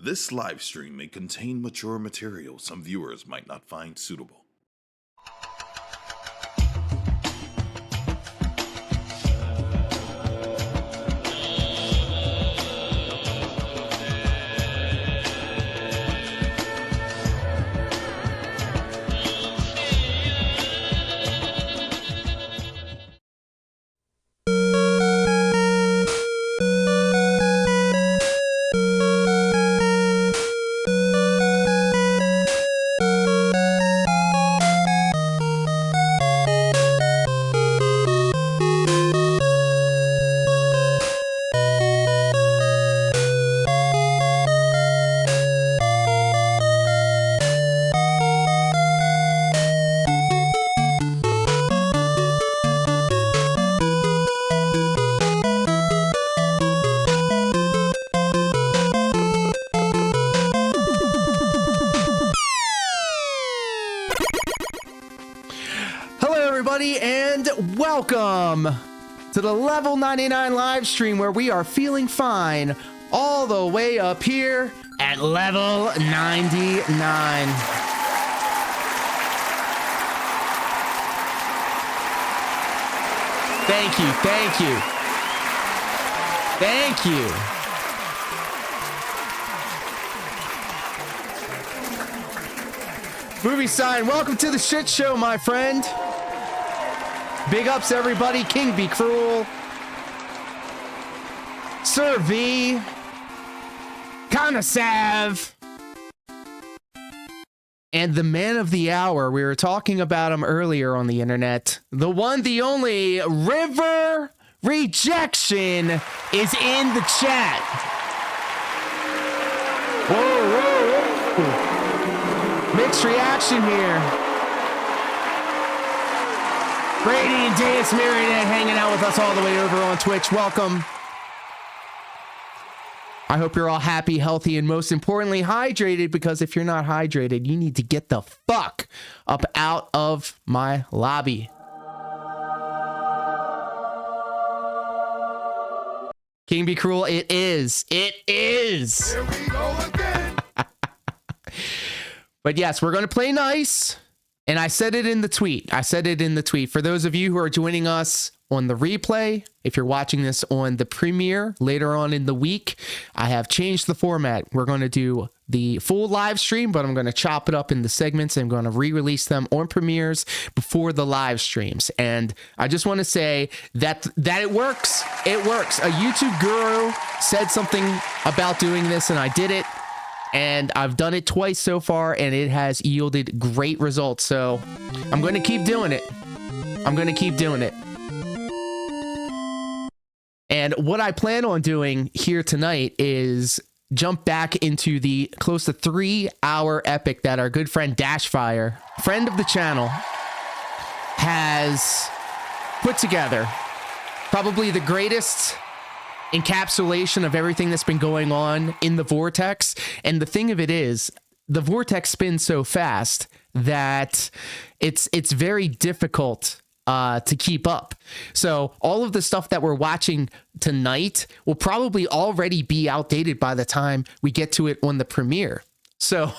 This live stream may contain mature material some viewers might not find suitable. And welcome to the level 99 live stream where we are feeling fine all the way up here at level 99. Thank you, thank you. Thank you. Movie sign, welcome to the shit show, my friend. Big ups, everybody. King Be Cruel, Sir V, Kinda Sav, and the man of the hour. We were talking about him earlier on the internet. The one, the only, River Rejection is in the chat. Whoa, whoa, whoa. Mixed reaction here. Brady and Deus Myriad hanging out with us all the way over on Twitch. Welcome. I hope you're all happy, healthy, and most importantly, hydrated, because if you're not hydrated, you need to get the fuck up out of my lobby. King Be Cruel, it is. It is. Here we go again. But yes, we're going to play nice. And I said it in the tweet. For those of you who are joining us on the replay, if you're watching this on the premiere later on in the week, I have changed the format. We're going to do the full live stream, but I'm going to chop it up into segments. I'm going to re-release them on premieres before the live streams. And I just want to say that it works. It works. A YouTube guru said something about doing this, and I did it. And I've done it twice so far, and it has yielded great results. So I'm going to keep doing it. And what I plan on doing here tonight is jump back into the close to 3-hour epic that our good friend Dashfire, friend of the channel, has put together. Probably the greatest encapsulation of everything that's been going on in the vortex. And the thing of it is, the vortex spins so fast that it's very difficult to keep up. So all of the stuff that we're watching tonight will probably already be outdated by the time we get to it on the premiere. So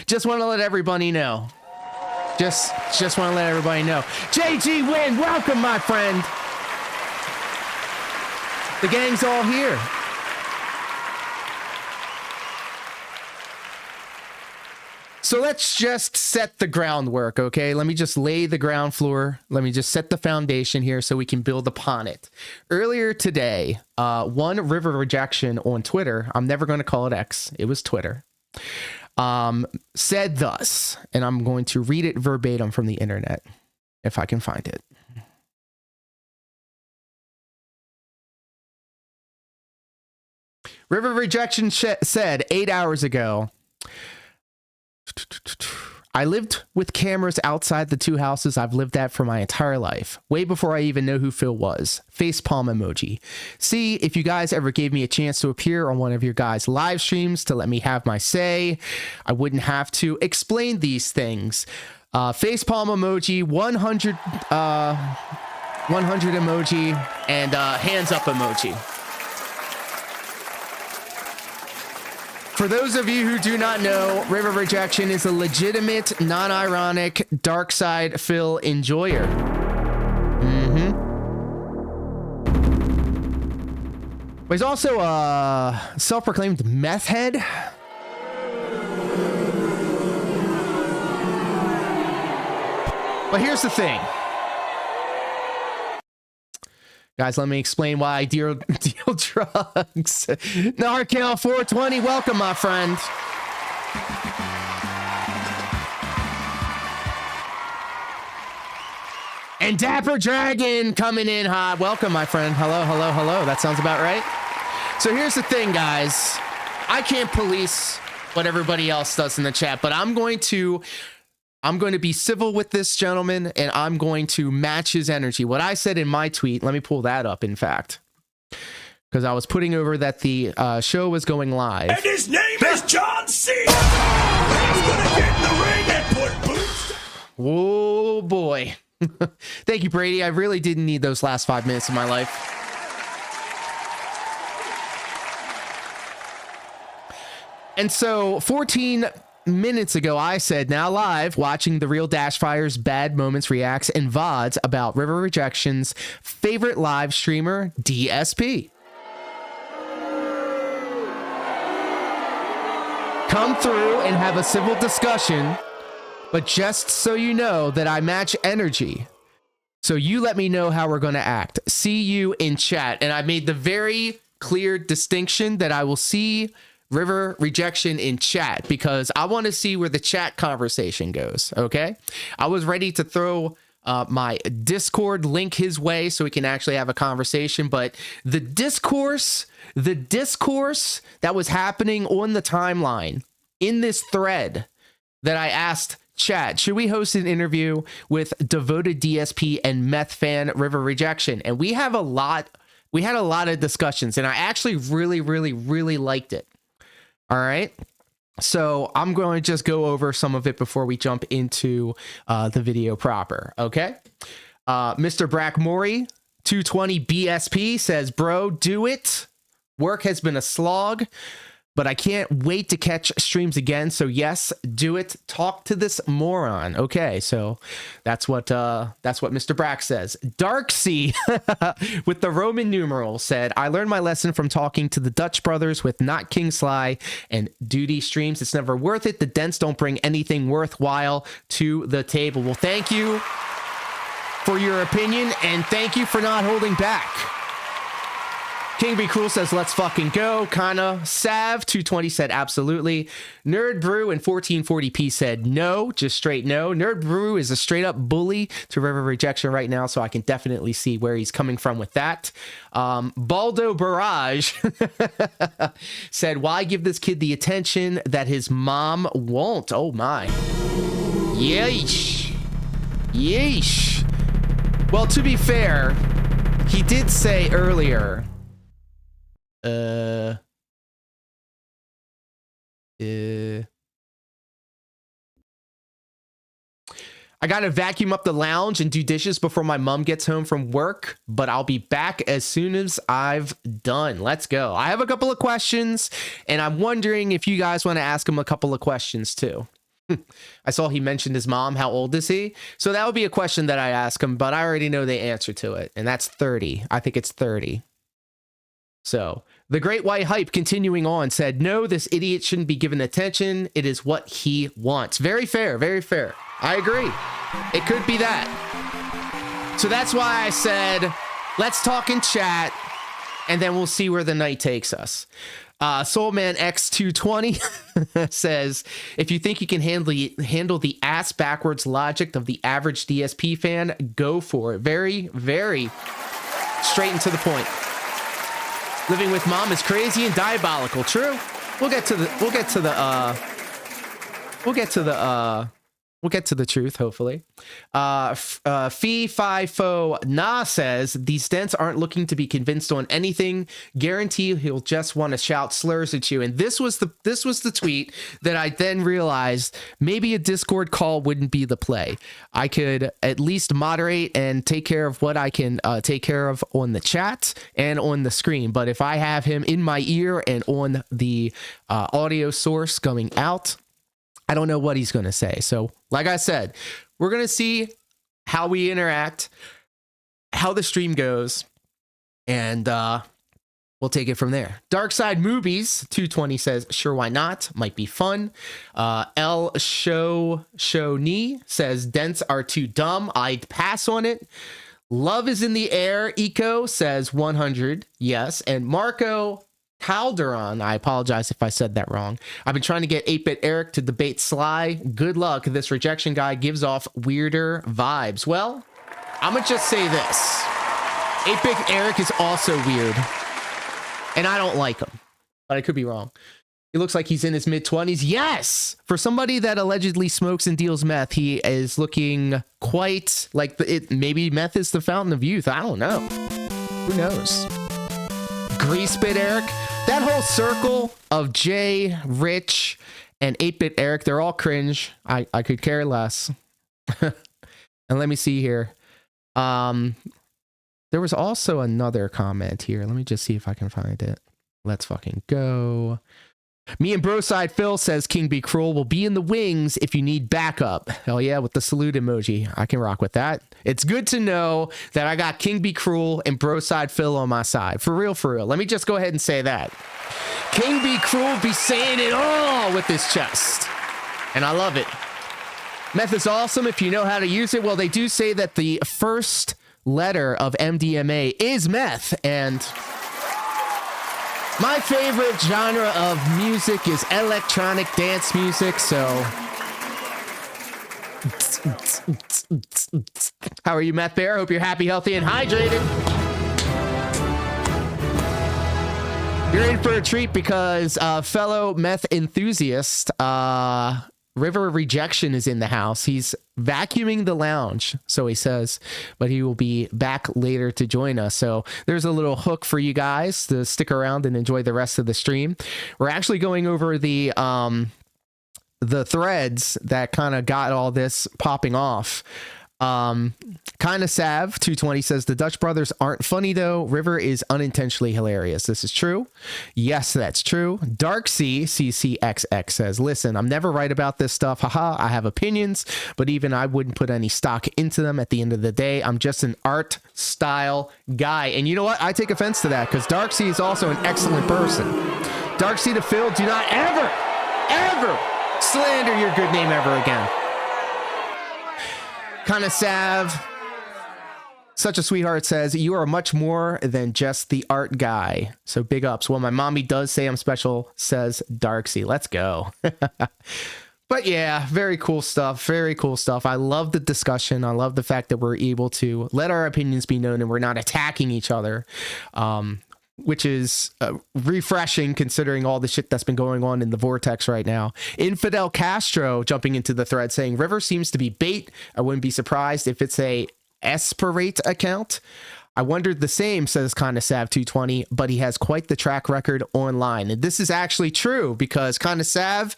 just want to let everybody know. Just want to let everybody know. JG Win, welcome, my friend. The gang's all here. So let's just set the groundwork, okay? Let me just lay the ground floor. Let me just set the foundation here so we can build upon it. Earlier today, one River Rejection on Twitter, I'm never going to call it X, it was Twitter, said thus, and I'm going to read it verbatim from the internet, if I can find it. River Rejection said 8 hours ago, I lived with cameras outside the 2 houses I've lived at for my entire life, way before I even know who Phil was. Facepalm emoji. See, if you guys ever gave me a chance to appear on one of your guys' live streams to let me have my say, I wouldn't have to explain these things. Facepalm emoji, 100 emoji, and hands up emoji. For those of you who do not know, River Rejection is a legitimate, non-ironic, dark side Phil enjoyer. But he's also a self-proclaimed meth head. But here's the thing. Guys, let me explain why I deal drugs. Narcal 420, welcome, my friend. And Dapper Dragon coming in hot. Welcome, my friend. Hello, hello, hello. That sounds about right. So here's the thing, guys. I can't police what everybody else does in the chat, but I'm going to be civil with this gentleman, and I'm going to match his energy. What I said in my tweet, let me pull that up, in fact, because I was putting over that the show was going live. And his name is John Cena. He's gonna get in the ring and put boots. Oh, boy. Thank you, Brady. I really didn't need those last 5 minutes of my life. And so 14 minutes ago, I said, now live, watching the real Dashfire's Bad Moments Reacts and VODs about River Rejection's favorite live streamer, DSP. Come through and have a civil discussion, but just so you know that I match energy. So you let me know how we're going to act. See you in chat. And I made the very clear distinction that I will see River Rejection in chat because I want to see where the chat conversation goes. Okay. I was ready to throw my Discord link his way so we can actually have a conversation, but the discourse that was happening on the timeline in this thread that I asked chat, should we host an interview with devoted DSP and meth fan River Rejection? And we had a lot of discussions, and I actually really liked it. All right. So I'm going to just go over some of it before we jump into the video proper. Okay. Mr. Brackmori 220 BSP says, bro, do it. Work has been a slog, but I can't wait to catch streams again. So yes, do it. Talk to this moron. Okay, so that's what Mr. Brack says. Darksea with the Roman numeral said, I learned my lesson from talking to the Dutch brothers with Not King Sly and Duty streams. It's never worth it. The dents don't bring anything worthwhile to the table. Well, thank you for your opinion, and thank you for not holding back. King Be Cruel says, let's fucking go. Kana Sav 220 said, absolutely. Nerd Brew and 1440p said, no, just straight no. Nerd Brew is a straight up bully to River Rejection right now, so I can definitely see where he's coming from with that. Baldo Barrage said, why give this kid the attention that his mom won't? Oh my. Yeesh. Yeesh. Well, to be fair, he did say earlier, I gotta vacuum up the lounge and do dishes before my mom gets home from work, but I'll be back as soon as I've done. Let's go. I have a couple of questions, and I'm wondering if you guys want to ask him a couple of questions too. I saw he mentioned his mom. How old is he? So that would be a question that I ask him, but I already know the answer to it, and that's 30. I think it's 30. So the Great White Hype continuing on said, no, this idiot shouldn't be given attention. It is what he wants. Very fair. Very fair. I agree. It could be that. So that's why I said, let's talk in chat and then we'll see where the night takes us. Soulman X220 says, if you think you can handle the ass backwards logic of the average DSP fan, go for it. Very, very straight and to the point. Living with mom is crazy and diabolical. True. We'll get to the We'll get to the truth, hopefully. Fee Fifo Na says, these dents aren't looking to be convinced on anything. Guarantee he'll just want to shout slurs at you. And this was the tweet that I then realized maybe a Discord call wouldn't be the play. I could at least moderate and take care of what I can take care of on the chat and on the screen. But if I have him in my ear and on the audio source coming out, I don't know what he's going to say. So, like I said, we're going to see how we interact, how the stream goes, and we'll take it from there. Dark Side Movies 220 says, sure, why not? Might be fun. L Show Ni says, dents are too dumb. I'd pass on it. Love is in the air. Eco says 100. Yes. And Marco Calderon, I apologize if I said that wrong. I've been trying to get 8-Bit Eric to debate Sly. Good luck. This rejection guy gives off weirder vibes. Well, I'm going to just say this. 8-Bit Eric is also weird. And I don't like him. But I could be wrong. He looks like he's in his mid-20s. Yes! For somebody that allegedly smokes and deals meth, he is looking quite like maybe meth is the fountain of youth. I don't know. Who knows? Greasebit Eric. That whole circle of Jay, Rich, and 8-Bit Eric, they're all cringe. I could care less. And let me see here. There was also another comment here. Let me just see if I can find it. Let's fucking go. Me and Broside Phil says King Be Cruel will be in the wings if you need backup. Hell yeah, with the salute emoji. I can rock with that. It's good to know that I got King Be Cruel and Broside Phil on my side. For real, for real. Let me just go ahead and say that. King Be Cruel be saying it all with his chest. And I love it. Meth is awesome if you know how to use it. Well, they do say that the first letter of MDMA is meth, and my favorite genre of music is electronic dance music, so how are you, Meth Bear? Hope you're happy, healthy, and hydrated. You're in for a treat because fellow meth enthusiast River Rejection is in the house. He's vacuuming the lounge, so he says, but he will be back later to join us. So there's a little hook for you guys to stick around and enjoy the rest of the stream. We're actually going over the threads that kind of got all this popping off. Kind of Sav 220 says the Dutch brothers aren't funny though. River is unintentionally hilarious. This is true. Yes, that's true. Darksea CCXX says, listen, I'm never right about this stuff. Haha, I have opinions, but even I wouldn't put any stock into them. At the end of the day, I'm just an art style guy. And you know what? I take offense to that because Darksea is also an excellent person. Darksea to Phil, do not ever slander your good name ever again. Kind of Sav, such a sweetheart, says, you are much more than just the art guy. So big ups. Well, my mommy does say I'm special, says Darksea. Let's go. But yeah, very cool stuff. Very cool stuff. I love the discussion. I love the fact that we're able to let our opinions be known and we're not attacking each other. Which is refreshing considering all the shit that's been going on in the vortex right now. Infidel Castro jumping into the thread saying, River seems to be bait. I wouldn't be surprised if it's a Esperate account. I wondered the same, says Kinda Sav 220, but he has quite the track record online. And this is actually true because Kinda Sav,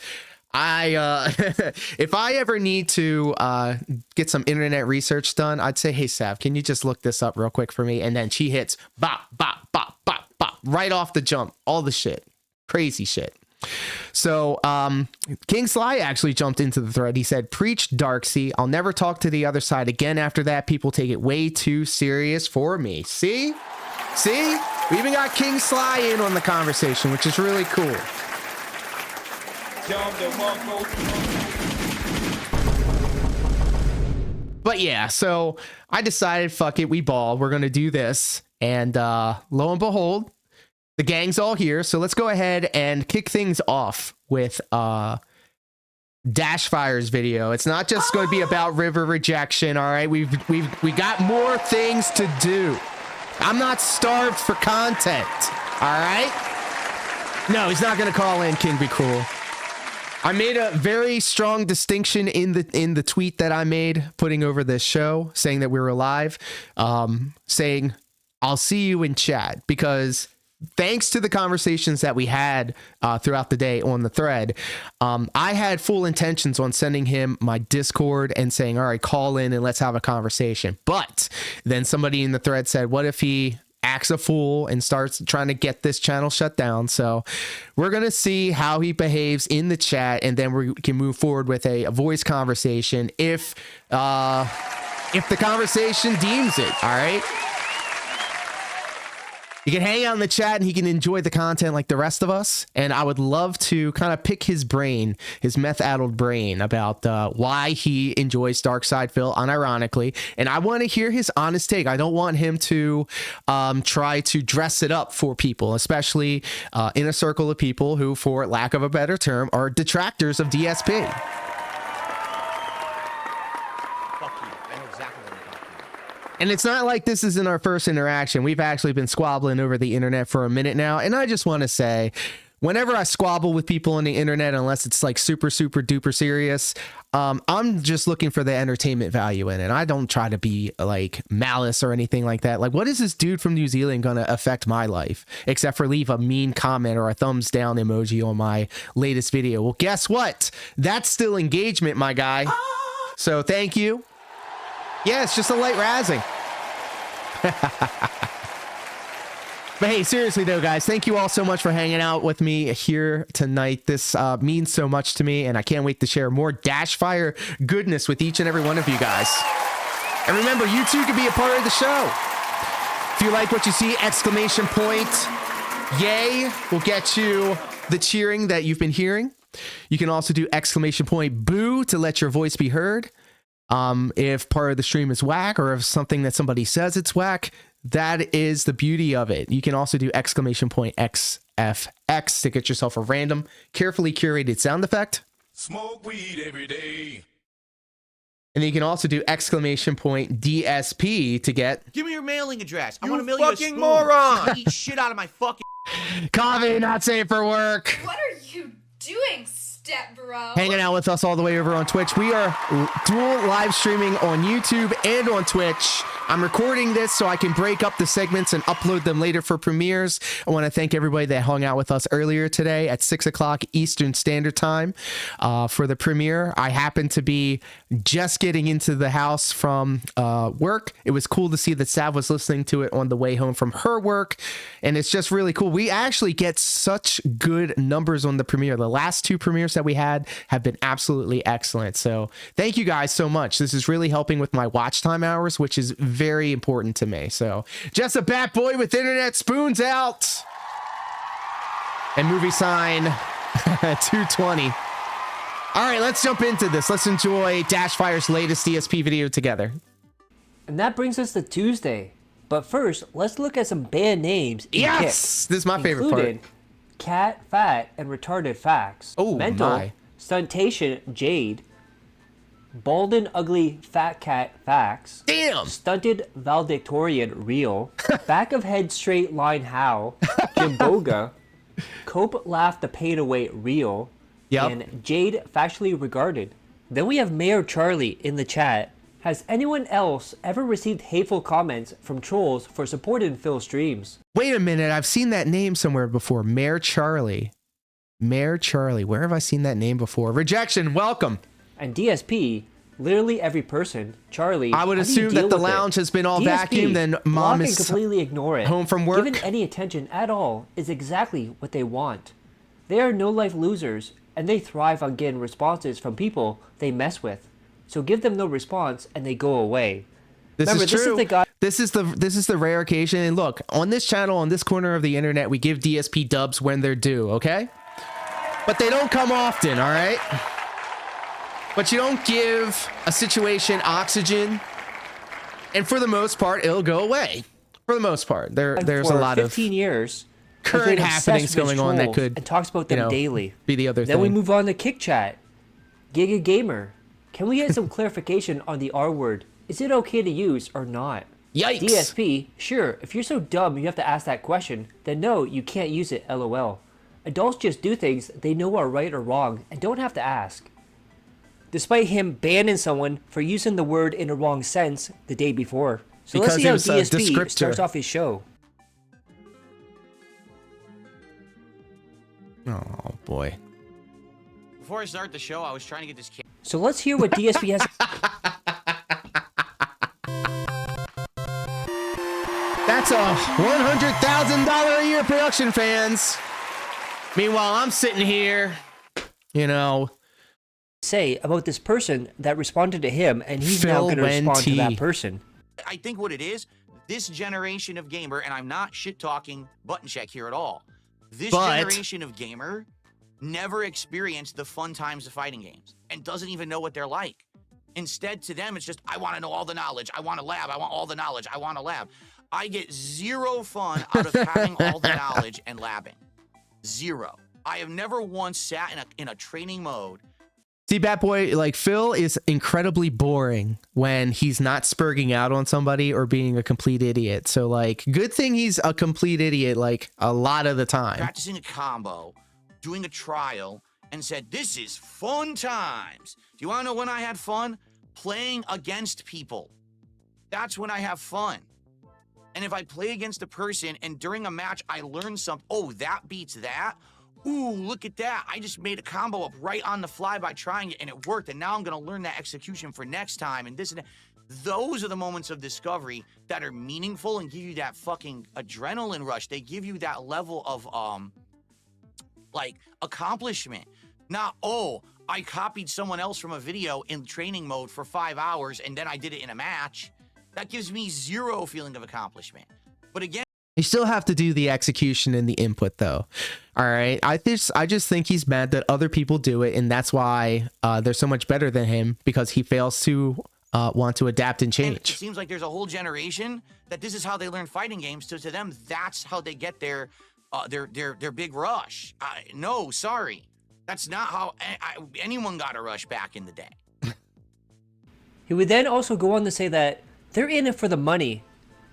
if I ever need to get some internet research done, I'd say, hey, Sav, can you just look this up real quick for me? And then she hits bop, bop, bop, bop, bop, right off the jump. All the shit. Crazy shit. So King Sly actually jumped into the thread. He said, preach Darksea. I'll never talk to the other side again after that. People take it way too serious for me. See? We even got King Sly in on the conversation, which is really cool. But yeah, so I decided, fuck it, we ball. We're going to do this. And lo and behold, the gang's all here. So let's go ahead and kick things off with Dashfire's video. It's not just going to be about River Rejection, all right? We got more things to do. I'm not starved for content, all right? No, he's not going to call in King Be Cruel. I made a very strong distinction in the tweet that I made, putting over this show, saying that we were live, saying I'll see you in chat, because thanks to the conversations that we had throughout the day on the thread, I had full intentions on sending him my Discord and saying, all right, call in and let's have a conversation. But then somebody in the thread said, what if he acts a fool and starts trying to get this channel shut down? So we're going to see how he behaves in the chat, and then we can move forward with a voice conversation if the conversation deems it. All right. You can hang out in the chat and he can enjoy the content like the rest of us. And I would love to kind of pick his brain, his meth-addled brain, about why he enjoys Darkseid unironically. And I want to hear his honest take. I don't want him to try to dress it up for people, especially in a circle of people who, for lack of a better term, are detractors of DSP. And it's not like this isn't our first interaction. We've actually been squabbling over the internet for a minute now. And I just want to say, whenever I squabble with people on the internet, unless it's like super, super duper serious, I'm just looking for the entertainment value in it. I don't try to be like malice or anything like that. Like, what is this dude from New Zealand going to affect my life? Except for leave a mean comment or a thumbs down emoji on my latest video. Well, guess what? That's still engagement, my guy. So thank you. Yeah, it's just a light razzing. But hey, seriously though, guys, thank you all so much for hanging out with me here tonight. This means so much to me, and I can't wait to share more Dashfire goodness with each and every one of you guys. And remember, you too can be a part of the show. If you like what you see, exclamation point, yay, will get you the cheering that you've been hearing. You can also do exclamation point boo to let your voice be heard. If part of the stream is whack, or if something that somebody says it's whack, that is the beauty of it. You can also do exclamation point XFX to get yourself a random, carefully curated sound effect. Smoke weed every day. And then you can also do exclamation point DSP to get... Give me your mailing address. I You want to mail you a fucking spoon. moron! I eat shit out of my fucking... Coffee, not safe for work. What are you doing, step bro? Hanging out with us all the way over on Twitch. We are dual live streaming on YouTube and on Twitch. I'm recording this so I can break up the segments and upload them later for premieres. I want to thank everybody that hung out with us earlier today at 6 o'clock Eastern Standard Time for the premiere. I happened to be just getting into the house from work. It was cool to see that Sav was listening to it on the way home from her work, and it's just really cool. We actually get such good numbers on the premiere. The last two premieres that we had have been absolutely excellent. So thank you guys so much. This is really helping with my watch time hours, which is very important to me. So just a bat boy with internet spoons out. And movie sign 220. All right, let's jump into this. Let's enjoy Dashfire's latest DSP video together. And that brings us to Tuesday. But first, let's look at some band names. Yes, this is my favorite part. Cat, Fat, and Retarded Facts. Oh, Mental, my. Stuntation, Jade. Baldin, Ugly, Fat Cat, Facts. Damn. Stunted, Valedictorian, Real. Back of Head, Straight Line, How. Jimboga. Cope, Laugh the Pain Away, Real. Yep. And Jade, Factually Regarded. Then we have Mayor Charlie in the chat. Has anyone else ever received hateful comments from trolls for supporting Phil's streams? Wait a minute, I've seen that name somewhere before. Mayor Charlie. Mayor Charlie. Where have I seen that name before? Rejection, welcome. And DSP, literally every person, Charlie. I would how do you assume that deal the with it? lounge has been all DSP, vacuumed and mom block and is completely ignore it. home from work. Given any attention at all is exactly what they want. They are no-life losers, and they thrive on getting responses from people they mess with. So give them no response, and they go away. This Remember, is true. this is the guy. This is the rare occasion. And look, on this channel, on this corner of the internet, we give DSP dubs when they're due, okay? But they don't come often, all right? But you don't give a situation oxygen, and for the most part, it'll go away. For the most part, there's a lot of 15 years. current has been happenings obsessed with going on that trolls could, and talks about them you know, daily. be the other Then thing. we move on to Kick Chat. Giga Gamer. Can we get some clarification on the R word? Is it okay to use or not? Yikes. DSP, sure, if you're so dumb you have to ask that question, then no, you can't use it, lol. Adults just do things they know are right or wrong and don't have to ask. Despite him banning someone for using the word in a wrong sense the day before. So let's see how DSP starts off his show. Oh boy. Before I start the show, I was trying to get this kid. So let's hear what DSP has. That's a $100,000 a year production, fans. Meanwhile, I'm sitting here, you know, say about this person that responded to him, and he's now going to respond to that person. I think what it is, this generation of gamer, and I'm not shit talking button check here at all. This generation of gamer never experienced the fun times of fighting games and doesn't even know what they're like. Instead, to them, it's just, I want to know all the knowledge. I want a lab. I want all the knowledge. I want a lab. I get zero fun out of having all the knowledge and labbing. Zero. I have never once sat in a training mode. See, Bat Boy, like Phil is incredibly boring when he's not spurging out on somebody or being a complete idiot. So like, good thing he's a complete idiot like a lot of the time. Practicing a combo, doing a trial, and said, this is fun times. Do you want to know when I had fun? Playing against people. That's when I have fun. And if I play against a person and during a match I learn something, oh, that beats that. Ooh, look at that. I just made a combo up right on the fly by trying it and it worked. And now I'm going to learn that execution for next time and this and that. Those are the moments of discovery that are meaningful and give you that fucking adrenaline rush. They give you that level of, like, accomplishment. Not, oh, I copied someone else from a video in training mode for 5 hours and then I did it in a match. That gives me zero feeling of accomplishment. But again, you still have to do the execution and the input, though. All right. I just think he's mad that other people do it, and that's why they're so much better than him, because he fails to want to adapt and change. And it seems like there's a whole generation that this is how they learn fighting games. So to them, that's how they get their big rush. No, sorry, that's not how anyone got a rush back in the day. He would then also go on to say that they're in it for the money.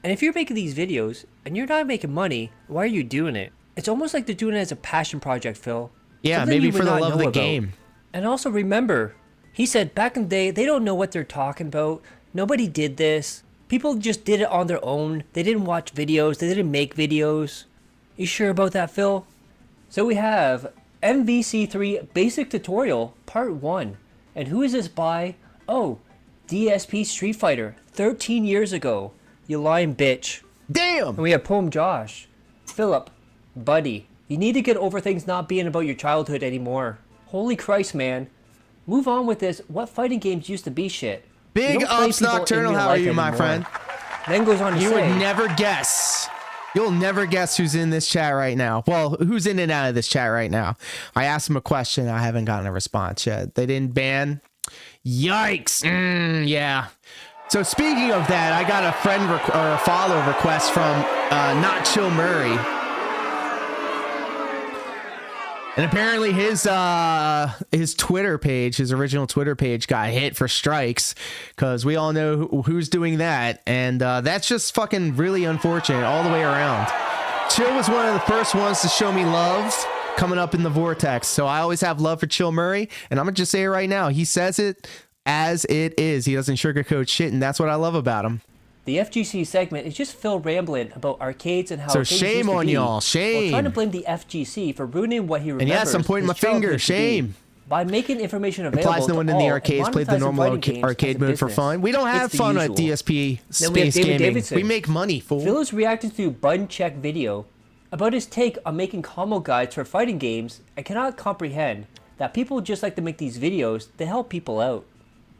And if you're making these videos and you're not making money, why are you doing it? It's almost like they're doing it as a passion project, Phil. Yeah, Something maybe for the love of the game. And also remember, he said back in the day, they don't know what they're talking about. Nobody did this. People just did it on their own. They didn't watch videos. They didn't make videos. You sure about that, Phil? So we have MVC3 Basic Tutorial Part 1. And who is this by? Oh, DSP Street Fighter, 13 years ago. You lying bitch. Damn! And we have Poem Josh. Philip, buddy, you need to get over things not being about your childhood anymore. Holy Christ, man. Move on with this what fighting games used to be shit. Big ups, Nocturnal. How are you, my friend? Then goes on to say, you would never guess. You'll never guess who's in this chat right now. Well, who's in and out of this chat right now. I asked him a question. I haven't gotten a response yet. They didn't ban. Yikes. Yeah. So speaking of that, I got a friend or a follow request from Not Chill Murray. And apparently his Twitter page, his original Twitter page, got hit for strikes, because we all know who's doing that. And that's just fucking really unfortunate all the way around. Chill was one of the first ones to show me love coming up in the Vortex. So I always have love for Chill Murray. And I'm going to just say it right now. He says it as it is. He doesn't sugarcoat shit, and that's what I love about him. The FGC segment is just Phil rambling about arcades and how so things shame used to on be, y'all. Shame. While trying to blame the FGC for ruining what he remembers. And yes, I'm pointing my finger. Shame. By making information available implies no one to in the all arcades played the normal arcade mode for fun. We don't have fun at DSP Space Gaming. Davidson. We make money, fool. Phil is reacting to Button Check video about his take on making combo guides for fighting games and cannot comprehend that people just like to make these videos to help people out.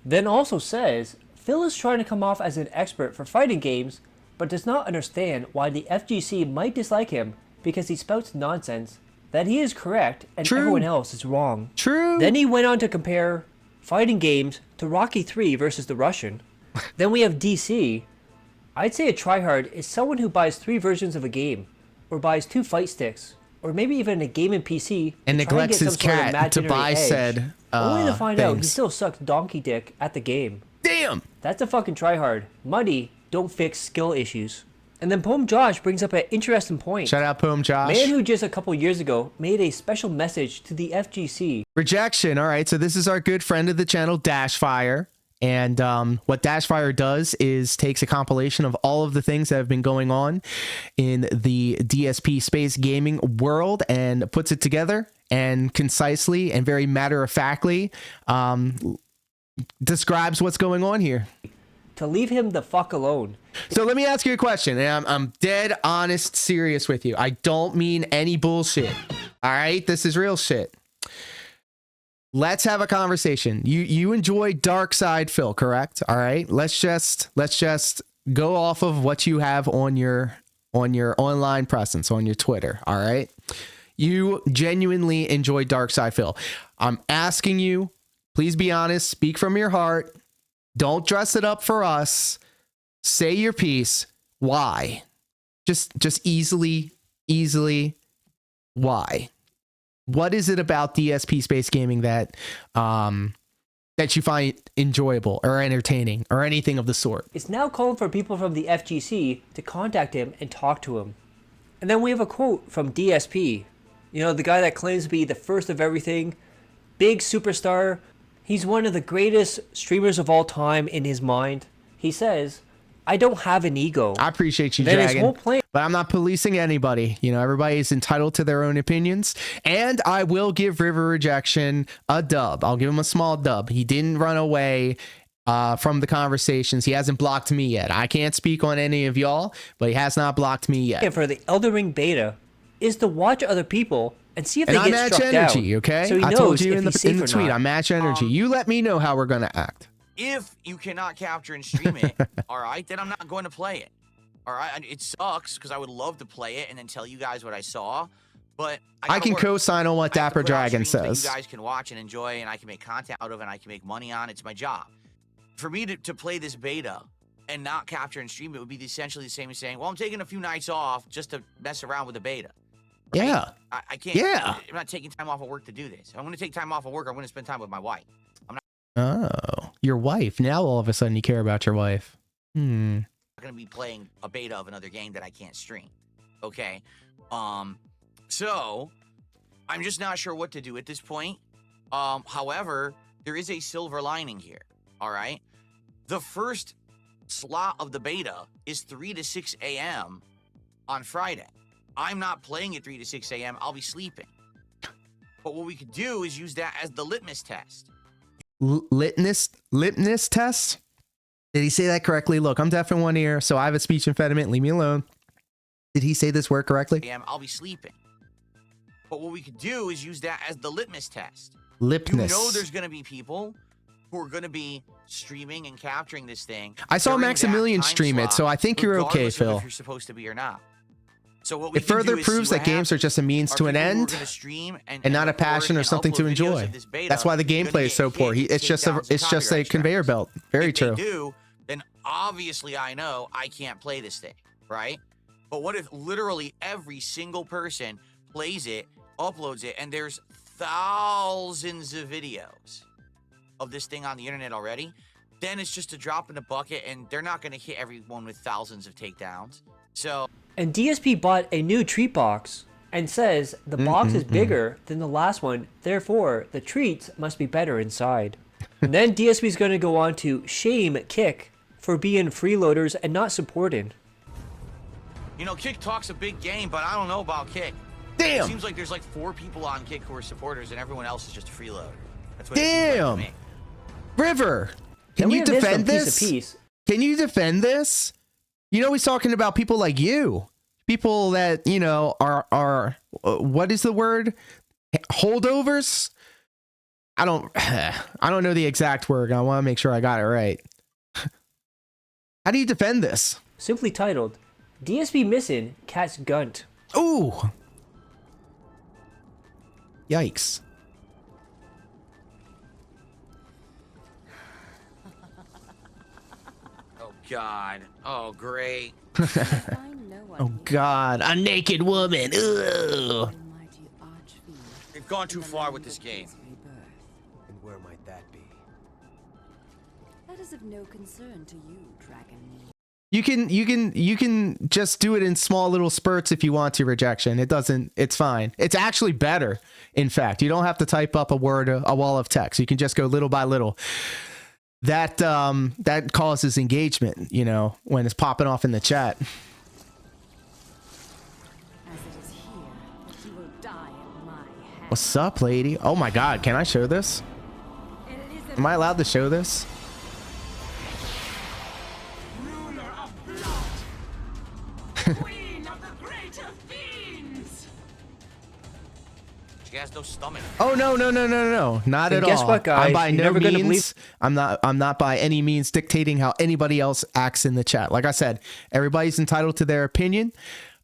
Then also says, Phil is trying to come off as an expert for fighting games, but does not understand why the FGC might dislike him because he spouts nonsense, that he is correct and everyone else is wrong. True. Then he went on to compare fighting games to Rocky 3 versus the Russian. Then we have DC. I'd say a tryhard is someone who buys 3 versions of a game, or buys 2 fight sticks, or maybe even a gaming PC, and neglects his cat to buy said only to find out he still sucks donkey dick at the game. Damn! That's a fucking tryhard. Money don't fix skill issues. And then Poem Josh brings up an interesting point. Shout out Poem Josh. Man who just a couple years ago made a special message to the FGC. Rejection. All right. So this is our good friend of the channel, Dashfire. And what Dashfire does is takes a compilation of all of the things that have been going on in the DSP space gaming world and puts it together and concisely and very matter-of-factly describes what's going on here. To leave him the fuck alone. So let me ask you a question, and I'm dead honest serious with you. I don't mean any bullshit. All right? This is real shit. Let's have a conversation. You enjoy Dark Side Phil, correct? All right. Let's just go off of what you have on your online presence, on your Twitter. All right. You genuinely enjoy Dark Side Phil. I'm asking you, please be honest, speak from your heart. Don't dress it up for us. Say your piece. Why? Just easily, why? What is it about DSP space gaming that that you find enjoyable or entertaining or anything of the sort? It's now calling for people from the FGC to contact him and talk to him. And then we have a quote from DSP. You know, the guy that claims to be the first of everything, big superstar. He's one of the greatest streamers of all time in his mind. He says, I don't have an ego. I appreciate you, then his Dragon, whole plan. but I'm not policing anybody. You know, everybody is entitled to their own opinions. And I will give River Rejection a dub. I'll give him a small dub. He didn't run away from the conversations. He hasn't blocked me yet. I can't speak on any of y'all, but he has not blocked me yet. For the Elden Ring beta is to watch other people and see if And they I get match struck energy, down. okay? So he I knows told you if in the he's safe or tweet, not. I match energy. You let me know how we're going to act. If you cannot capture and stream it, all right, then I'm not going to play it. All right, it sucks because I would love to play it and then tell you guys what I saw, but I can co-sign on what I have to Dapper put out Dragon streams that says. you guys can watch and enjoy, and I can make content out of, and I can make money on. It's my job. For me to play this beta and not capture and stream it would be essentially the same as saying, well, I'm taking a few nights off just to mess around with the beta. Right? Yeah. I can't. Yeah. I'm not taking time off of work to do this. If I'm going to take time off of work, I'm going to spend time with my wife. Oh, your wife. Now all of a sudden you care about your wife. I'm not going to be playing a beta of another game that I can't stream. Okay. So I'm just not sure what to do at this point. However, there is a silver lining here. All right. The first slot of the beta is 3 to 6 a.m. on Friday. I'm not playing at 3 to 6 a.m. I'll be sleeping. But what we could do is use that as the litmus test. Litmus test? Did he say that correctly? Look, I'm deaf in one ear, so I have a speech impediment. Leave me alone. Did he say this word correctly? I'll be sleeping. But what we could do is use that as the litmus test. Lipness. You know there's going to be people who are going to be streaming and capturing this thing. I saw during that Maximilian time stream it, slot, so I think you're okay, regardless of Phil. If you're supposed to be or not. So what we It can further do is proves see that what games are happens. just a means Are to an people who are end gonna stream and and not a record passion or and something to upload videos enjoy. of this beta That's why the gonna gameplay is get so poor. hit, It's just takedowns, and a copyright conveyor strikes. belt. Very If true. they do, then obviously I know I can't play this thing, right? But what if literally every single person plays it, uploads it, and there's thousands of videos of this thing on the internet already? Then it's just a drop in the bucket, and they're not going to hit everyone with thousands of takedowns. So, And DSP bought a new treat box and says the box is bigger than the last one, therefore the treats must be better inside. And then DSP is going to go on to shame Kick for being freeloaders and not supporting. you know, Kick talks a big game, but I don't know about Kick. It Damn. seems like there's like 4 people on Kick who are supporters, and everyone else is just a freeloader. That's what it seems like to Damn. me. River, can Then we you have this from defend Piece this? of Peace. Can you defend this? You know, he's talking about people like you. People that, you know, are what is the word? Holdovers? I don't know the exact word. I want to make sure I got it right. How do you defend this? Simply titled, DSP missing Cat's Gunt. Ooh. Yikes. Oh, God. Oh, great. Oh God, a naked woman. Ugh. They've gone too far with this game. And where might that be? That is of no concern to you, Dragon. You can just do it in small little spurts if you want to. Rejection. It's fine. It's actually better. In fact, you don't have to type up a wall of text. You can just go little by little. That causes engagement, you know, when it's popping off in the chat. As it is here, that you will die at my hand. What's up, lady? Oh my God, can I show this? And it is Am I allowed to show this? Ruler of blood. Queen of the greater fiends. She has no stomach. Oh no, not And at guess all. what, guys? I'm by You're no never gonna means. I'm not by any means dictating how anybody else acts in the chat. Like I said, everybody's entitled to their opinion.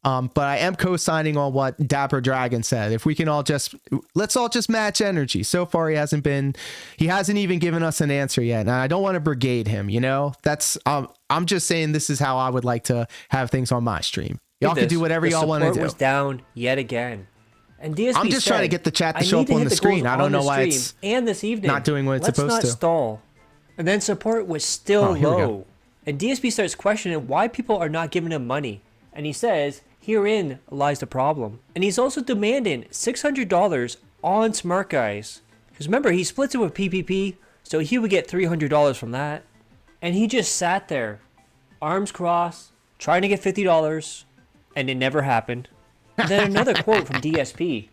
But I am co-signing on what Dapper Dragon said. If we can let's all just match energy. So far, he hasn't even given us an answer yet. And I don't want to brigade him, you know, I'm just saying this is how I would like to have things on my stream. Y'all can do whatever y'all want to do. The support was down yet again. And DSP I'm just trying to get the chat to show up on the screen. I don't know why it's and this evening not doing what it's supposed Let's to. not stall. And then support was still Here we go. low. And DSP starts questioning why people are not giving him money. And he says, herein lies the problem. And he's also demanding $600 on Smart Guys. Because remember, he splits it with PPP, so he would get $300 from that. And he just sat there, arms crossed, trying to get $50, and it never happened. And then another quote from DSP.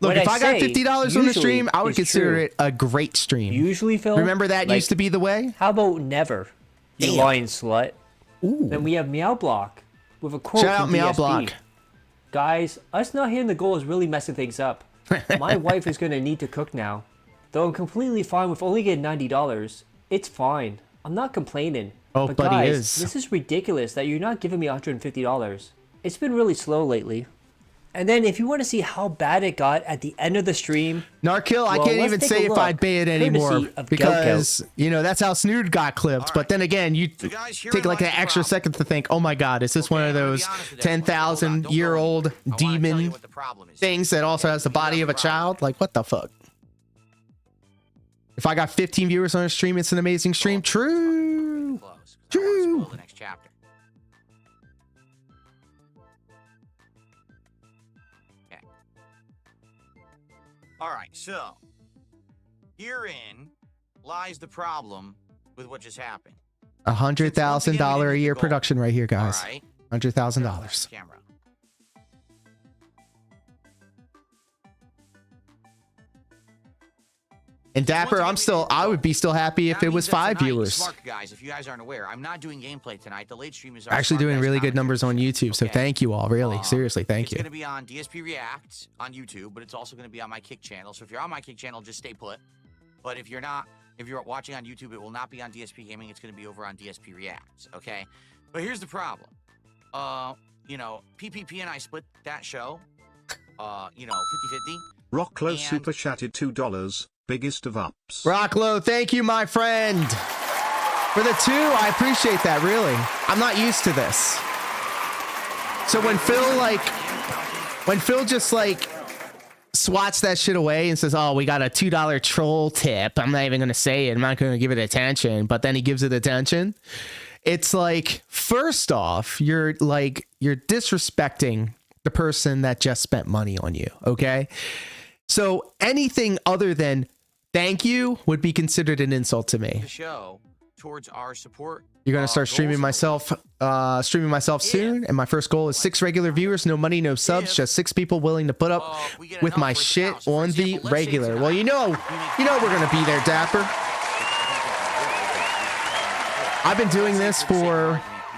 Look, When if I got say $50 on the stream, I would is consider true. it a great stream. Usually, Phil. Remember that like, used to be the way? How about never? You Damn. lying slut. Ooh. Then we have Meow Block with a quote Shout out from Meow DSP. Block. Guys, us not hitting the goal is really messing things up. My wife is going to need to cook now. Though I'm completely fine with only getting $90. It's fine. I'm not complaining. Oh, but but he guys, is. this is ridiculous that you're not giving me $150. It's been really slow lately. And then if you want to see how bad it got at the end of the stream, Narkill, I well, can't let's even take say a if I'd look, pay it anymore courtesy of because, you know, that's how Snood got clipped. All But right. then again, you So guys, here take like an lies the extra problem. second to think, oh my God, is this one of Okay, I'm gonna those be honest with everyone. Hold on, don't go 10,000-year-old anywhere. I wanna tell you demon what the problem is. things that also has the body of a child? Like, what the fuck? If I got 15 viewers on a stream, it's an amazing stream. True. Close, 'cause I wanna True. spoil the next chapter. Okay. All right, so herein lies the problem with what just happened. $100,000 a year production right here, guys. All right. $100,000. Camera. And Dapper, I would be still happy if That it was means that 5 tonight, viewers. Smart guys, if you guys aren't aware, I'm not doing gameplay tonight. The late stream is our Actually Smart doing Guys really good commentary numbers on show, YouTube, so okay? thank you all. Really, seriously, thank It's you. going to be on DSP ReACKs on YouTube, but it's also going to be on my Kick channel. So if you're on my Kick channel, just stay put. But if you're not, if you're watching on YouTube, it will not be on DSP Gaming. It's going to be over on DSP ReACKs, okay? But here's the problem. You know, PPP and I split that show, you know, 50-50. Rocklow And- super chatted $2. Biggest of ups. Rocklow, thank you, my friend. For the 2, I appreciate that, really. I'm not used to this. So when Phil just like swats that shit away and says, oh, we got a $2 troll tip. I'm not even going to say it. I'm not going to give it attention. But then he gives it attention. It's like, first off, you're disrespecting the person that just spent money on you. Okay. So anything other than thank you would be considered an insult to me. The show towards our support. You're going to start streaming goals. myself soon. And my first goal is 6 regular viewers, no money, no subs, just 6 people willing to put up We get with enough my for it to shit count. So, for on the example, let's say regular. tonight Well, you know we're going to be there, Dapper. I've been doing this for, We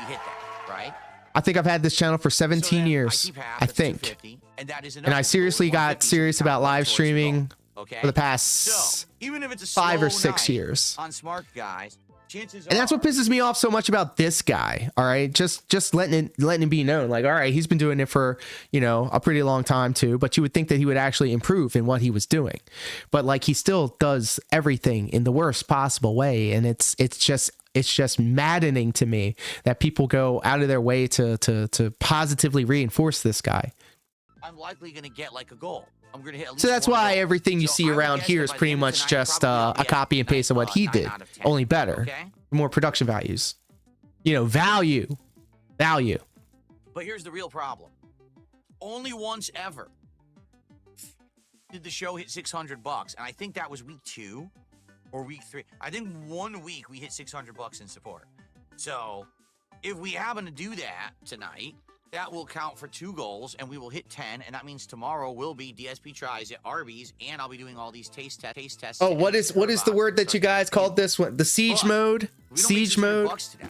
hit that, right? I think I've had this channel for So 17 then years, keep half, I that's think. 250, and that is And another I goal, seriously got 150, serious so about count live towards the streaming goal, okay? for the past So, even if it's a 5 or slow 6 night years. on Smart Guys, chances And that's what are- pisses me off so much about this guy. All right. Just letting it be known. Like, all right, he's been doing it for, you know, a pretty long time too. But you would think that he would actually improve in what he was doing. But like he still does everything in the worst possible way. And it's just maddening to me that people go out of their way to positively reinforce this guy. I'm likely going to get like a goal. I'm going to hit at So least that's one why goal. everything you So see I would around guess here that is by the pretty end of much tonight, just probably a copy and paste of what he 9 did, out of 10, only better, okay? more production values, you know, value. Value. But here's the real problem. Only once ever did the show hit $600, and I think that was week 2 or week 3. I think 1 week we hit $600 in support. So if we happen to do that tonight, that will count for 2 goals, and we will hit 10, and that means tomorrow will be DSP tries at Arby's, and I'll be doing all these taste tests. Oh, what is the word that you guys called this one? The siege mode? Siege mode? Today,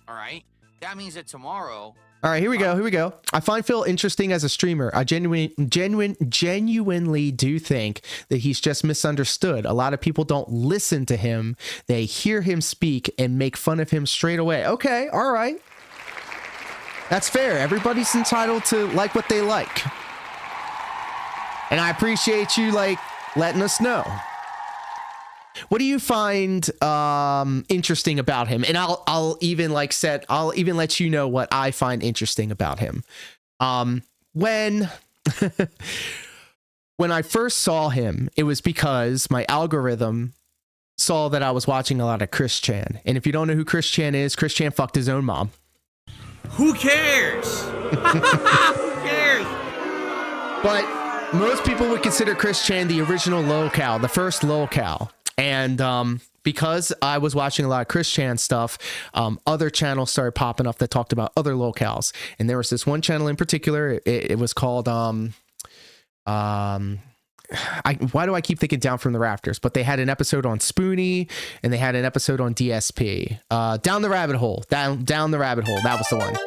all right? That means that tomorrow... All right, here we go. I find Phil interesting as a streamer. I genuinely do think that he's just misunderstood. A lot of people don't listen to him. They hear him speak and make fun of him straight away. Okay, all right. That's fair. Everybody's entitled to like what they like. And I appreciate you like letting us know. What do you find interesting about him? And I'll even let you know what I find interesting about him. When I first saw him, it was because my algorithm saw that I was watching a lot of Chris Chan. And if you don't know who Chris Chan is, Chris Chan fucked his own mom. Who cares? Who cares? But most people would consider Chris Chan the original lolcow, the first lolcow. And because I was watching a lot of Chris Chan stuff, other channels started popping up that talked about other locales. And there was this one channel in particular. It was called why do I keep thinking Down from the Rafters? But they had an episode on Spoonie, and they had an episode on DSP. Down the Rabbit Hole. Down the Rabbit Hole. That was the one.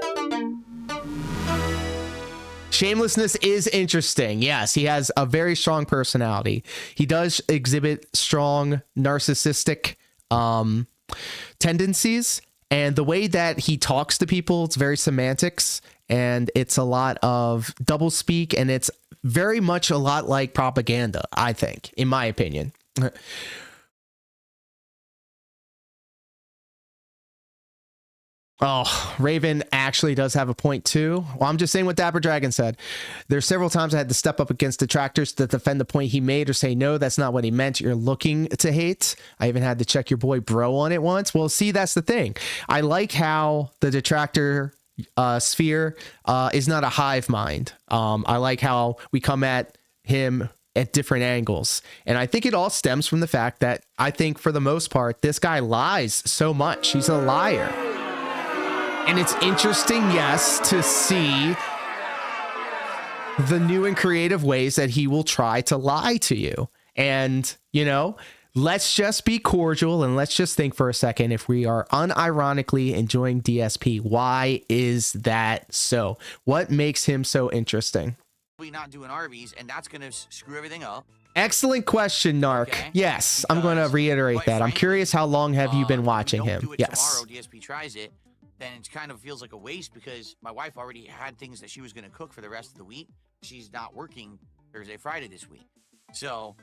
Shamelessness is interesting. Yes, he has a very strong personality. He does exhibit strong narcissistic tendencies, and the way that he talks to people, it's very semantics, and it's a lot of double speak, and it's very much a lot like propaganda, I think, in my opinion. Oh, Raven actually does have a point too. Well, I'm just saying what Dapper Dragon said. There's several times I had to step up against detractors to defend the point he made or say, no, that's not what he meant. You're looking to hate. I even had to check your boy bro on it once. Well, see, that's the thing. I like how the detractor sphere is not a hive mind. I like how we come at him at different angles. And I think it all stems from the fact that I think for the most part, this guy lies so much. He's a liar. And it's interesting, yes, to see the new and creative ways that he will try to lie to you. And, you know, let's just be cordial and let's just think for a second. If we are unironically enjoying DSP, why is that so? What makes him so interesting? We not doing Arby's, and that's going to screw everything up. Excellent question, Narc. Okay. Yes, Because, I'm going to reiterate that. I'm curious, how long have you been watching don't him? Do it Yes. Tomorrow, DSP tries it. Then it kind of feels like a waste because my wife already had things that she was going to cook for the rest of the week. She's not working Thursday, Friday this week. So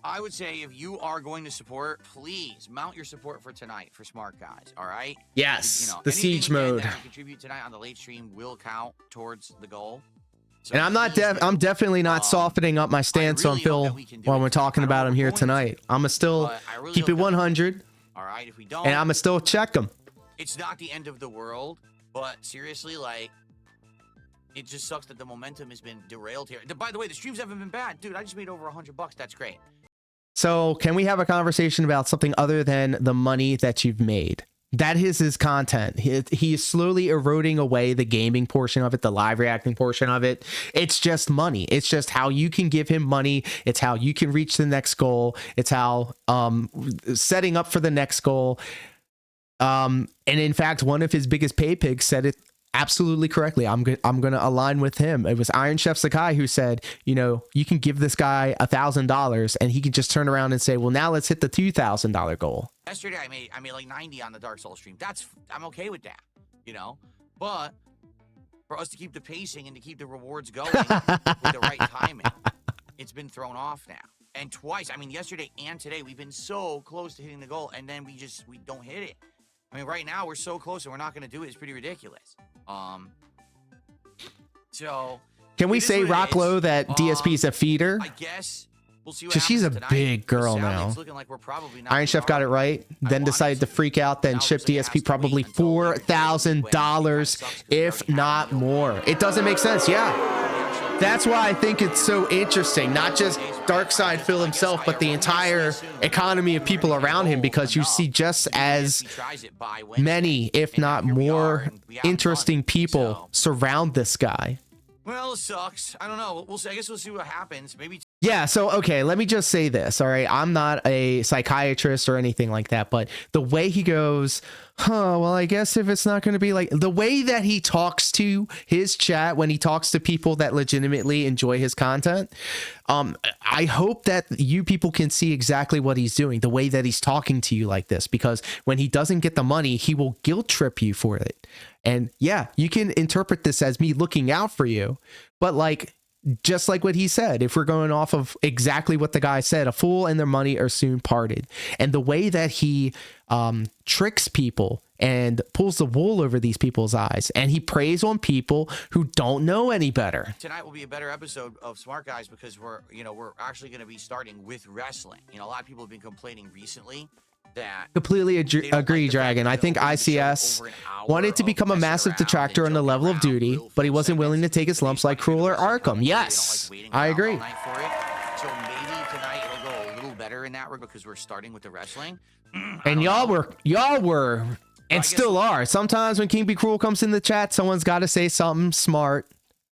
I would say if you are going to support, please mount your support for tonight for smart guys. All right. Yes. You know, The siege mode. That you contribute tonight on the late stream will count towards the goal. So And I'm not I'm definitely not softening up my stance on Phil while we're talking about him here tonight. I'm gonna still keep it 100. All right. If we don't, And I'm gonna still check him. it's not the end of the world, but seriously, like, it just sucks that the momentum has been derailed here. By the way, the streams haven't been bad. Dude, I just made over $100. That's great. So can we have a conversation about something other than the money that you've made? That is his content. He is slowly eroding away the gaming portion of it, the live reacting portion of it. It's just money. It's just how you can give him money. It's how you can reach the next goal. It's how setting up for the next goal. And in fact, one of his biggest pay pigs said it absolutely correctly. I'm going to align with him. It was Iron Chef Sakai who said, you know, you can give this guy $1,000 and he can just turn around and say, well, now let's hit the $2,000 goal. Yesterday, I made like 90 on the Dark Souls stream. I'm okay with that, you know? But for us to keep the pacing and to keep the rewards going with the right timing, it's been thrown off now. And twice, I mean, yesterday and today, we've been so close to hitting the goal, and then we don't hit it. I mean, right now we're so close and we're not going to do it. It's pretty ridiculous. So can we say Rocklow that DSP is a feeder? I guess We'll see what So she's a happens tonight. big girl Sadly, now. It's looking like we're probably not Iron Chef got it right, then decided to freak out, then shipped DSP probably $4,000, if not more. It doesn't make sense, yeah. That's why I think it's so interesting, not just Darkside Phil himself, but the entire economy of people around him, because you see just as many, if not more, interesting people surround this guy. Well, it sucks. I don't know. We'll see. I guess we'll see what happens. Maybe. Yeah, so okay, let me just say this, all right? I'm not a psychiatrist or anything like that, but the way he goes, well, I guess if it's not going to be like the way that he talks to his chat when he talks to people that legitimately enjoy his content, I hope that you people can see exactly what he's doing, the way that he's talking to you like this, because when he doesn't get the money, he will guilt trip you for it. And yeah, you can interpret this as me looking out for you, but like, just like what he said, if we're going off of exactly what the guy said, a fool and their money are soon parted. And the way that he tricks people and pulls the wool over these people's eyes, and he preys on people who don't know any better. Tonight will be a better episode of Smart Guys because we're actually going to be starting with wrestling. A lot of people have been complaining recently that Completely agree, Dragon. I think ICS wanted to become a massive detractor on the level of duty, but he wasn't willing to take his lumps like Cruel or Arkham. Yes, I agree. So maybe tonight it'll go a little better in that regard because we're starting with the wrestling. And y'all were, and still are. Sometimes when King Be Cruel comes in the chat, someone's got to say something smart.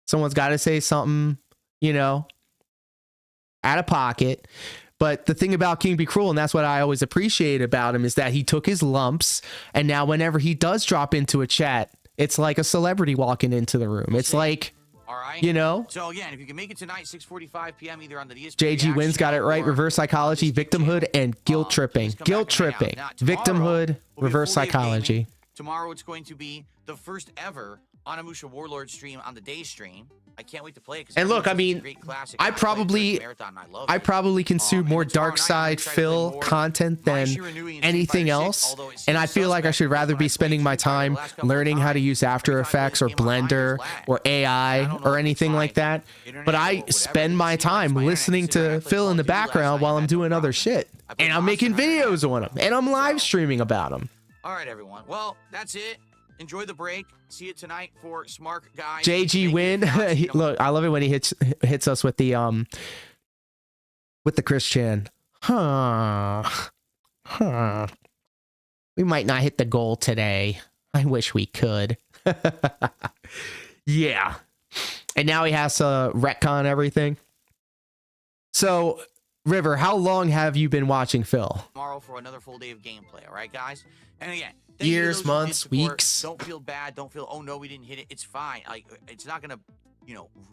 Someone's got to say something, out of pocket. But the thing about King Be Cruel, and that's what I always appreciate about him, is that he took his lumps, and now whenever he does drop into a chat, it's like a celebrity walking into the room. It's like, all right. So again, if you can make it tonight, 6:45 p.m. either on the DSP. JG Wins got it right. Reverse psychology, victimhood, and guilt tripping. Guilt tripping, victimhood, reverse psychology. Tomorrow it's going to be the first ever Onimusha Warlord stream on the day stream. I can't wait to play it. And look, I mean, I probably consume more Darkside Phil content than anything else, and I feel like I should rather be spending my time learning how to use After Effects or Blender or AI or anything like that. But I spend my time listening to Phil in the background while I'm doing other shit, and I'm making videos on him, and I'm live streaming about him. All right, everyone. Well, that's it. Enjoy the break. See you tonight for Smart Guys. JG Win. Look, I love it when he hits us with the Chris Chan. We might not hit the goal today. I wish we could. Yeah. And now he has to retcon everything. So, River, how long have you been watching Phil? Tomorrow for another full day of gameplay. All right, guys? And again, years, months, weeks. Don't feel bad. Don't feel, oh no, we didn't hit it. It's fine. Like, it's not gonna,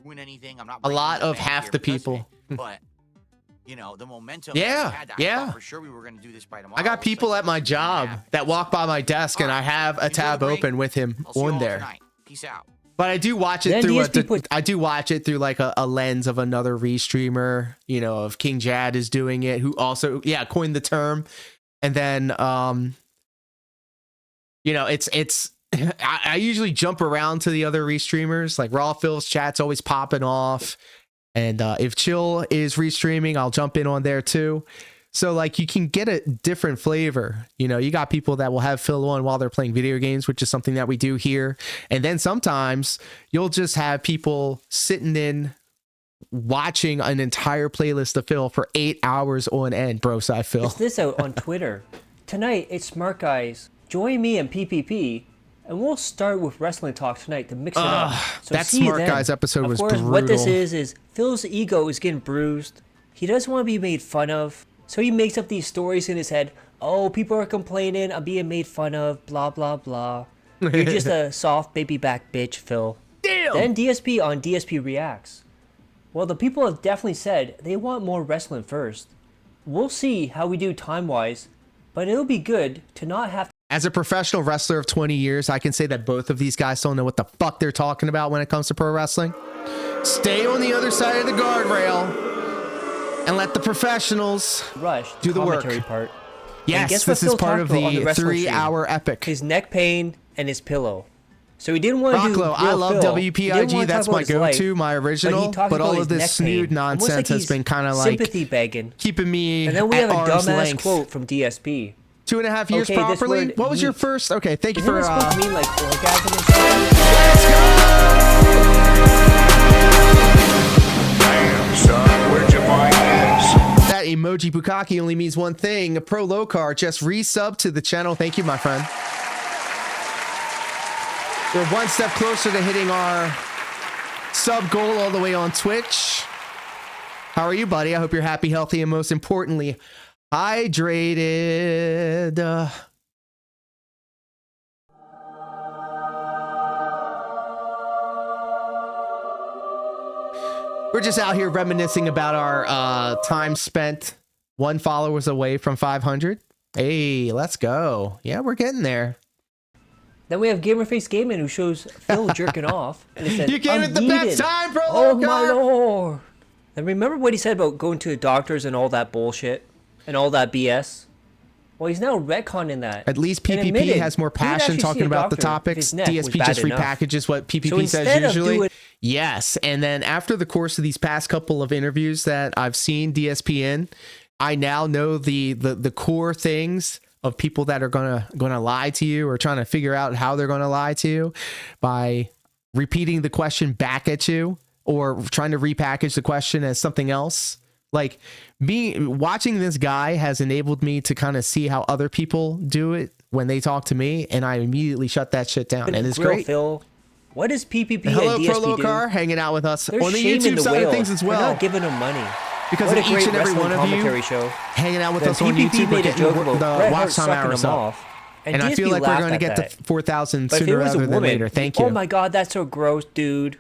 ruin anything. I'm not. A lot of half the people. But the momentum. Yeah, yeah. For sure, we were gonna do this by tomorrow. I got people at my job that walk by my desk, and I have a tab open with him on there. Peace out. But I do watch it through I do watch it through like a lens of another restreamer, of King Jad is doing it, who also coined the term. And then it's I usually jump around to the other restreamers, like Raw Phil's chat's always popping off. And if Chill is restreaming, I'll jump in on there too. So like you can get a different flavor. You got people that will have Phil on while they're playing video games, which is something that we do here. And then sometimes you'll just have people sitting in watching an entire playlist of Phil for 8 hours on end, bro. Side Phil. It's this out on Twitter. Tonight, it's Smart Guys. Join me and PPP, and we'll start with wrestling talk tonight to mix it up. So that Smart Guys episode was brutal. What this is Phil's ego is getting bruised. He doesn't want to be made fun of. So he makes up these stories in his head. Oh, people are complaining. I'm being made fun of. Blah, blah, blah. You're just a soft baby back bitch, Phil. Damn! Then DSP on DSP ReACKs. Well, the people have definitely said they want more wrestling first. We'll see how we do time-wise, but it'll be good to not have to. As a professional wrestler of 20 years, I can say that both of these guys don't know what the fuck they're talking about when it comes to pro wrestling. Stay on the other side of the guardrail and let the professionals do the work. Part. Yes, this is part of the 3-hour epic. His neck pain and his pillow. So he didn't want to do Rocklo, I Real love Phil. He didn't WPIG. wanna That's talk my about his life, go-to, my original. he talked But about all his of this neck snood pain. Almost nonsense has he's been kind of like sympathy begging. keeping me And then we have at a arm's dumbass length. quote from DSP. 2.5 years Okay, this properly. word What was your yeet. first? Okay, thank you Isn't for. it supposed to mean like orgasm or something? Damn, son, where'd you find this? That emoji bukkake only means one thing. Pro Lokar just resub to the channel. Thank you, my friend. We're one step closer to hitting our sub goal all the way on Twitch. How are you, buddy? I hope you're happy, healthy, and most importantly, hydrated. We're just out here reminiscing about our time spent. 1 followers away from 500. Hey, let's go. Yeah, we're getting there. Then we have Gamerface Gaming who shows Phil jerking off. And it says, You gave it the "I'm best yeeted." time, bro. Oh my lord. And remember what he said about going to the doctors and all that bullshit and all that BS? Well, he's now retconning that. At least and PPP admitted has more he would passion actually talking see a about the doctor if topics. his neck was DSP bad just enough. repackages what PPP So says instead of usually. doing- Yes, and then after the course of these past couple of interviews that I've seen DSP in, I now know the core things of people that are gonna lie to you or trying to figure out how they're gonna lie to you by repeating the question back at you or trying to repackage the question as something else. Like watching this guy has enabled me to kind of see how other people do it when they talk to me, and I immediately shut that shit down. And it's Grill great. Phil. What does PPP Hello, and DSP do? Prolokar, hanging out with us They're on the shaming YouTube the side of whale. things as They're well. not giving them money. Because What of a great each and every wrestling one of you commentary show. hanging out with Then us on PPP YouTube. We're made a getting joke the about Bret Hart watch time sucking hours him up. off. And I DSP feel like we're laughed going to at get that. to 4,000 But if it sooner was a rather than woman, later. Thank you. Oh my god, that's so gross, dude.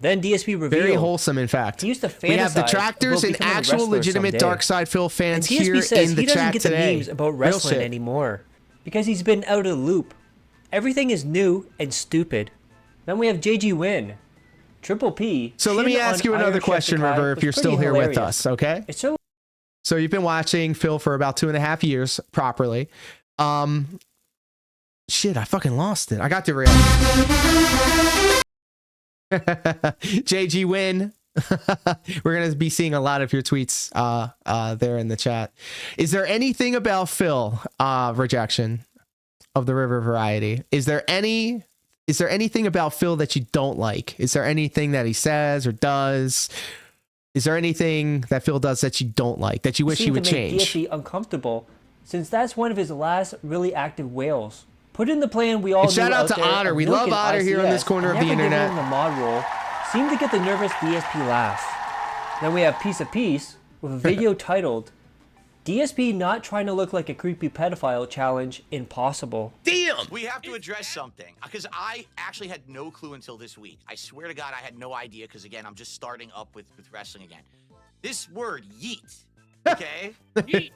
Then DSP revealed. Very wholesome, in fact. He used to We have fantasize detractors about and becoming a actual wrestler legitimate someday. Dark Side Phil And fans DSP here says in the he doesn't chat get the today. memes about Real wrestling shit. anymore because he's been out of the loop. Everything is new and stupid. Then we have JG Win. Triple P. So let me Shin ask on you another Iron question, Chef River, if was you're still pretty here with hilarious. us, okay? It's so So you've been watching Phil for about 2.5 years properly. Shit, I fucking lost it. I got the real. JG Win. We're gonna be seeing a lot of your tweets there in the chat. Is there anything about Phil Rejection of the River Variety? Is there anything about Phil that you don't like? Is there anything that he says or does? Is there anything that Phil does that you don't like, that you wish he seemed would to make change? DSP uncomfortable since that's one of his last really active whales. Put in the plan we all And knew shout out out to there Otter. of We Milk love and Otter here on this ICS, corner of the never giving internet. him the mod role seemed to get the nervous DSP laugh. Then we have Piece of Peace with a video titled DSP not trying to look like a creepy pedophile challenge impossible. Damn! We have to address something because I actually had no clue until this week. I swear to God, I had no idea because, again, I'm just starting up with wrestling again. This word, yeet, okay? Yeet.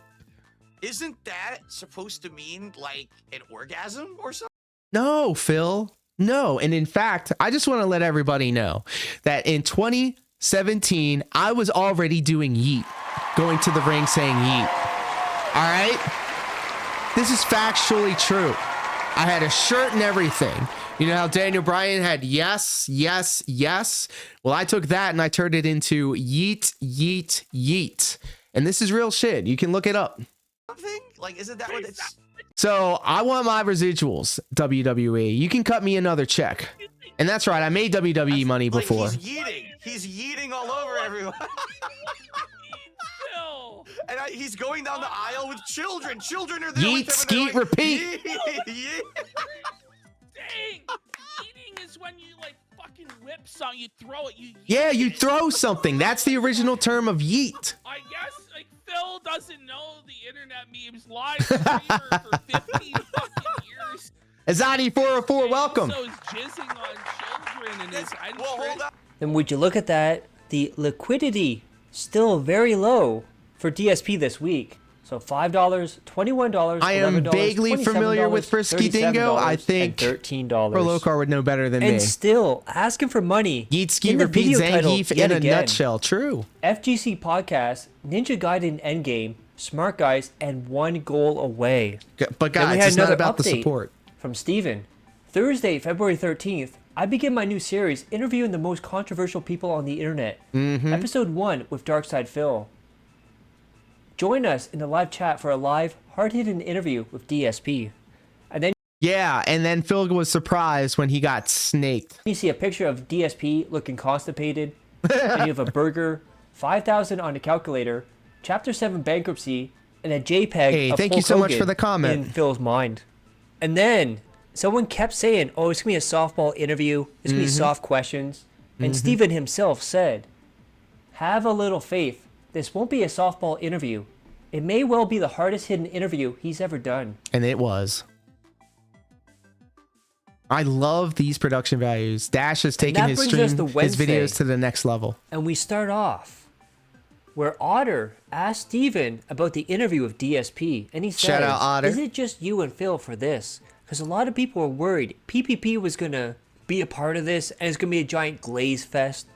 Isn't that supposed to mean like an orgasm or something? No, Phil. No. And in fact, I just want to let everybody know that in 2017, I was already doing yeet, going to the ring saying yeet. All right? This is factually true. I had a shirt and everything. You know how Daniel Bryan had yes, yes, yes? Well, I took that and I turned it into yeet, yeet, yeet. And this is real shit. You can look it up. Something? Like, isn't that what it's... So I want my residuals, WWE. You can cut me another check. And that's right, I made WWE money Like, before. He's yeeting all over everyone. Phil. And he's going down the aisle with children. Children are there Yeet, with him. and skeet, they're like, repeat. "Yeet, yeet." Dang. Eating is when you like fucking whip something, you throw it, you yeet Yeah, you it. throw something. That's the original term of yeet. I guess like Phil doesn't know the internet memes live streamer for 15 fucking years. Azadi 404, welcome. So is jizzing on children and his Well, hold on. Then would you look at that? The liquidity still very low for DSP this week. So $5, $21, I am $11, vaguely familiar with Frisky Dingo. I think $13. Prolokar would know better than And me. still asking for money. Yeet, ski, In the repeat, video title, Zangief yet in a again. nutshell. True. FGC podcast, Ninja Gaiden Endgame, Smart Guys, and 1 goal away. But Then we guys, had it's not another about the update support. from Steven. Thursday, February 13th, I begin my new series interviewing the most controversial people on the internet. Episode 1 with Darkside Phil. Join us in the live chat for a live, hard-hitting interview with DSP. And then Yeah, and then Phil was surprised when he got snaked. you see a picture of DSP looking constipated. And you have a burger, 5,000 on the calculator, Chapter 7 bankruptcy, and a JPEG Hey, of thank you Hulk so much Hogan for the comment. in Phil's mind. And then someone kept saying, oh, it's going to be a softball interview. It's going to be soft questions. And Steven himself said, have a little faith. This won't be a softball interview. It may well be the hardest hidden interview he's ever done. And it was. I love these production values. Dash is taking that his brings us stream, to his Wednesday. videos to the next level. And we start off where Otter asked Steven about the interview with DSP. And he says, Shout out, Otter. is it just you and Phil for this? Because a lot of people were worried PPP was going to be a part of this and it's going to be a giant glaze fest.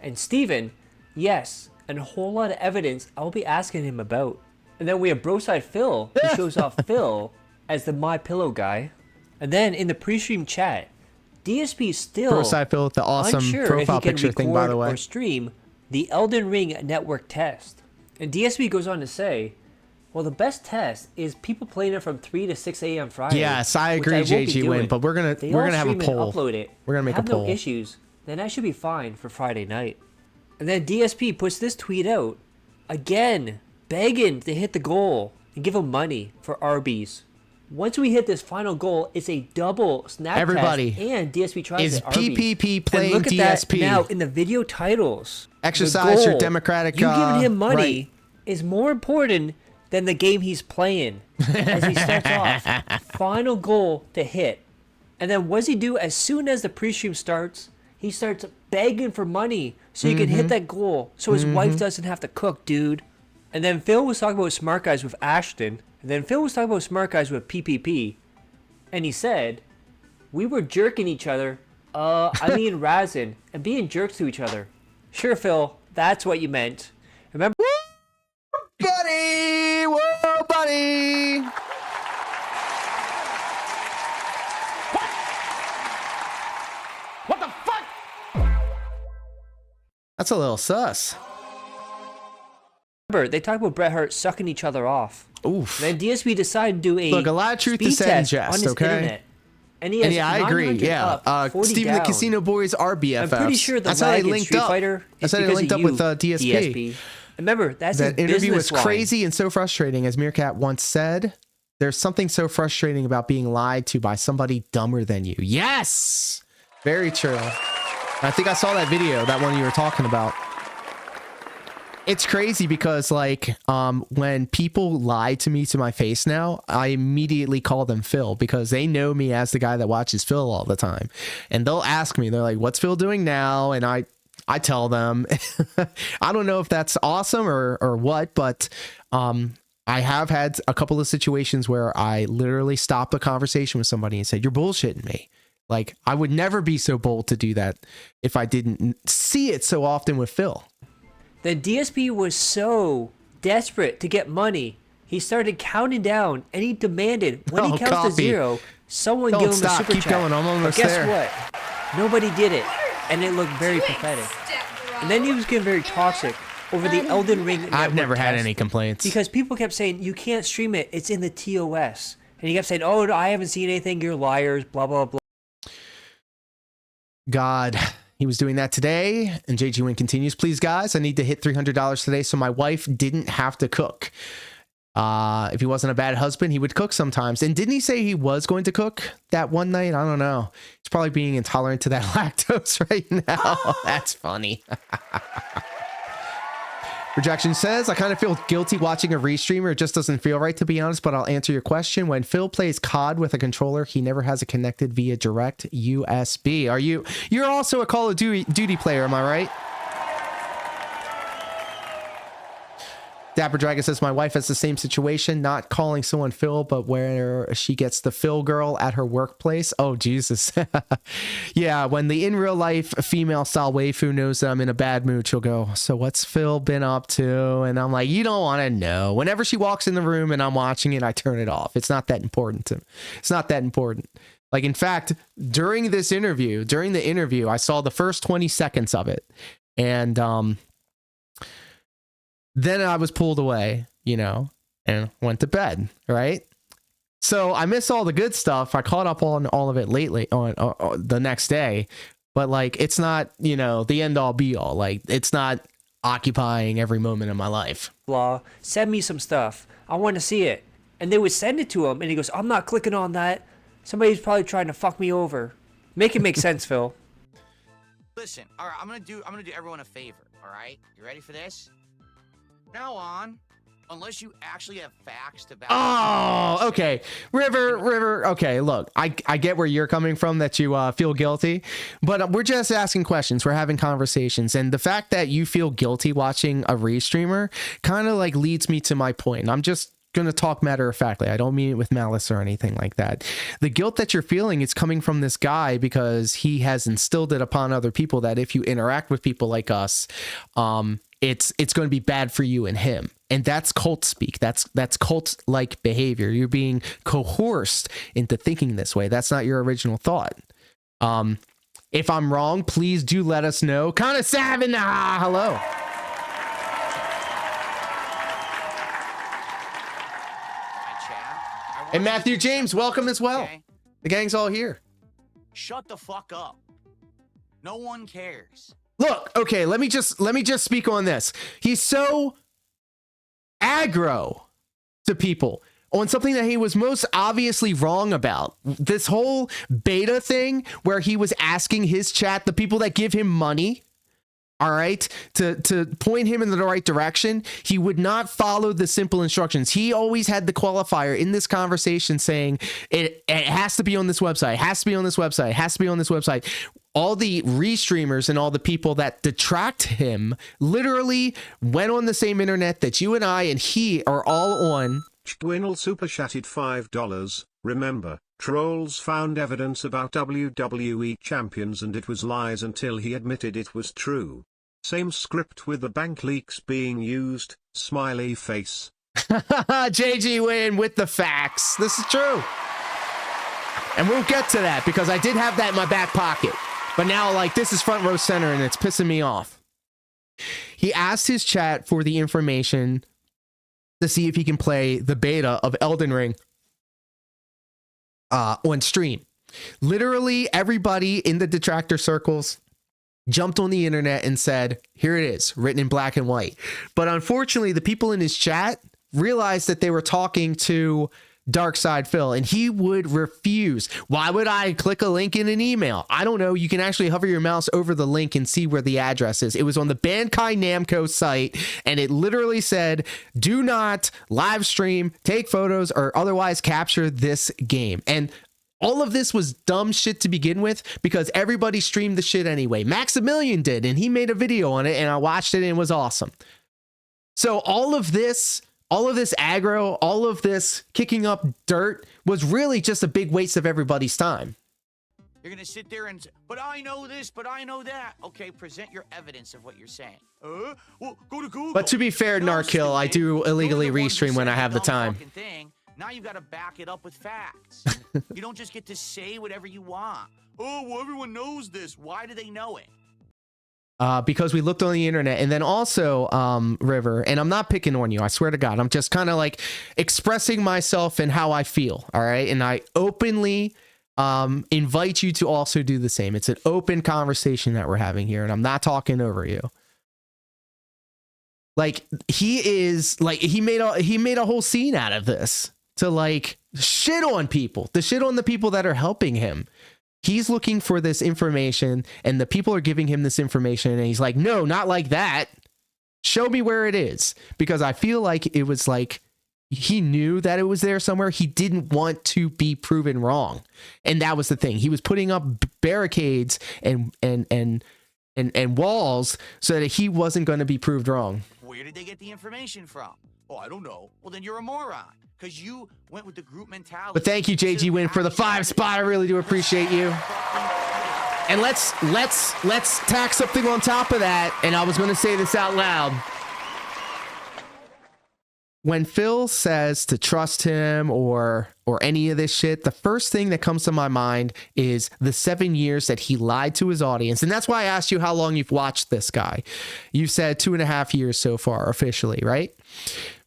And Steven, yes, and a whole lot of evidence I'll be asking him about. And then we have Broside Phil, who shows off Phil as the My Pillow guy. And then in the pre-stream chat, DSP still Broside Phil with the awesome unsure profile if he can picture thing, by the way. or stream the Elden Ring network test. And DSP goes on to say, well, the best test is people playing it from 3 to 6 a.m. Friday. Yes, I which agree, won't be JG doing. Win, but we're gonna They all have a stream and poll. upload it. We're gonna make a have poll. no issues. Then I should be fine for Friday night. And then DSP puts this tweet out again, begging to hit the goal and give him money for Arby's. Once we hit this final goal, it's a double snap Everybody, test and DSP tries is it. Arby's. PPP playing and look at DSP? That now in the video titles. Exercise the your goal, democratic, You giving him money right. is more important than the game he's playing. As he starts off, final goal to hit, and then what does he do? As soon as the pre-stream starts, he starts begging for money so he can hit that goal, so his wife doesn't have to cook, dude. And then Phil was talking about smart guys with Ashton. And then Phil was talking about smart guys with PPP. And he said, we were jerking each other. I mean razzing. And being jerks to each other. Sure, Phil. That's what you meant. Remember? Buddy! Whoa, buddy! What the fuck? That's a little sus. Remember, they talk about Bret Hart sucking each other off. Oof. And then DSP decided to do a Look, a lot of truth speed is said in test jest, on his okay? internet. And he has And yeah, I agree. 900 Yeah, up, 40 Steven down. the Casino Boys are BFFs. I'm pretty sure the That's how they lag in linked Street up. Fighter That's is how they because linked of up with you, DSP. Remember, that's That his interview business was line. crazy and so frustrating. As Meerkat once said, there's something so frustrating about being lied to by somebody dumber than you. Yes! Very true. I think I saw that video, that one you were talking about. It's crazy because, like, when people lie to me to my face now, I immediately call them Phil because they know me as the guy that watches Phil all the time. And they'll ask me, they're like, what's Phil doing now? And I tell them. I don't know if that's awesome or what, but I have had a couple of situations where I literally stopped a conversation with somebody and said, you're bullshitting me. Like, I would never be so bold to do that if I didn't see it so often with Phil. The DSP was so desperate to get money, he started counting down and he demanded when he counts to 0, someone Don't give him stop. a super Keep chat. going. I'm almost but guess there. what? Nobody did it, and it looked very pathetic. And then he was getting very toxic over the Elden Ring network I've never had test any complaints. because people kept saying you can't stream it, it's in the TOS, and he kept saying, oh, I haven't seen anything, you're liars, blah blah blah. God, he was doing that today. And JG Win continues, please guys, I need to hit $300 today so my wife didn't have to cook. If he wasn't a bad husband, he would cook sometimes. And didn't he say he was going to cook that one night? I don't know. He's probably being intolerant to that lactose right now. That's funny. Rejection says, I kind of feel guilty watching a restreamer. It just doesn't feel right, to be honest, but I'll answer your question. When Phil plays COD with a controller, he never has it connected via direct USB. You're also a Call of Duty player, am I right? Dapper Dragon says, my wife has the same situation, not calling someone Phil, but where she gets the Phil girl at her workplace. Oh, Jesus. Yeah, when the in real life female style waifu knows that I'm in a bad mood, she'll go, so what's Phil been up to? And I'm like, you don't want to know. Whenever she walks in the room and I'm watching it, I turn it off. It's not that important to me. It's not that important. Like, in fact, during the interview, I saw the first 20 seconds of it. And then I was pulled away, you know, and went to bed, right? So I missed all the good stuff. I caught up on all of it lately on the next day. But, like, it's not, you know, the end all be all. Like, it's not occupying every moment of my life. Blah, send me some stuff. I want to see it. And they would send it to him, and he goes, I'm not clicking on that. Somebody's probably trying to fuck me over. Make it make sense, Phil. Listen, all right, I'm gonna do everyone a favor. All right, you ready for this? Now on, unless you actually have facts to back. Oh, okay, River. Okay, look, I get where you're coming from, that you feel guilty, but we're just asking questions. We're having conversations, and the fact that you feel guilty watching a re-streamer kind of like leads me to my point. I'm just going to talk matter of factly. I don't mean it with malice or anything like that. The guilt that you're feeling is coming from this guy because he has instilled it upon other people that if you interact with people like us, it's going to be bad for you and him. And that's cult speak. That's cult like behavior. You're being coerced into thinking this way. That's not your original thought. If I'm wrong, please do let us know. Kind of Savin, hello. And Matthew James, welcome as well. Okay? The gang's all here. Shut the fuck up. No one cares. Look, okay, let me just speak on this. He's so aggro to people on something that he was most obviously wrong about. This whole beta thing where he was asking his chat, the people that give him money, all right, to point him in the right direction. He would not follow the simple instructions. He always had the qualifier in this conversation saying it has to be on this website, has to be on this website, has to be on this website. All the re-streamers and all the people that detract him literally went on the same internet that you and I and he are all on. Dwinnell super chatted $5. Remember, trolls found evidence about WWE champions and it was lies until he admitted it was true. Same script with the bank leaks being used, smiley face. JG Win with the facts. This is true. And we'll get to that because I did have that in my back pocket. But now, like, this is front row center and it's pissing me off. He asked his chat for the information to see if he can play the beta of Elden Ring on stream. Literally everybody in the detractor circles jumped on the internet and said, here it is, written in black and white. But unfortunately, the people in his chat realized that they were talking to Dark Side Phil, and he would refuse. Why would I click a link in an email? I don't know. You can actually hover your mouse over the link and see where the address is. It was on the Bandai Namco site, and it literally said, do not live stream, take photos, or otherwise capture this game. And all of this was dumb shit to begin with because everybody streamed the shit anyway. Maximilian did, and he made a video on it, and I watched it, and it was awesome. So all of this aggro, all of this kicking up dirt was really just a big waste of everybody's time. You're going to sit there and say, but I know this, but I know that. Okay, present your evidence of what you're saying. Well, go to Google. But to be fair, No, Narkill, I do illegally restream when I have the time. Thing. Now you've got to back it up with facts. You don't just get to say whatever you want. Oh, well, everyone knows this. Why do they know it? Because we looked on the internet, and then also River, and I'm not picking on you, I swear to God, I'm just kind of like expressing myself and how I feel, all right? And I openly invite you to also do the same. It's an open conversation that we're having here, and I'm not talking over you. Like, he made a whole scene out of this to like shit on people, to shit on the people that are helping him. He's looking for this information, and the people are giving him this information, and he's like, no, not like that. Show me where it is. Because I feel like it was like he knew that it was there somewhere. He didn't want to be proven wrong. And that was the thing. He was putting up barricades and walls so that he wasn't going to be proved wrong. Where did they get the information from? Oh, I don't know. Well, then you're a moron. Because you went with the group mentality. But thank you, JG Win, for the 5 spot. I really do appreciate you. And let's tack something on top of that. And I was going to say this out loud. when Phil says to trust him or any of this shit, the first thing that comes to my mind is the 7 years that he lied to his audience. And that's why I asked you how long you've watched this guy. You said 2.5 years so far officially, right?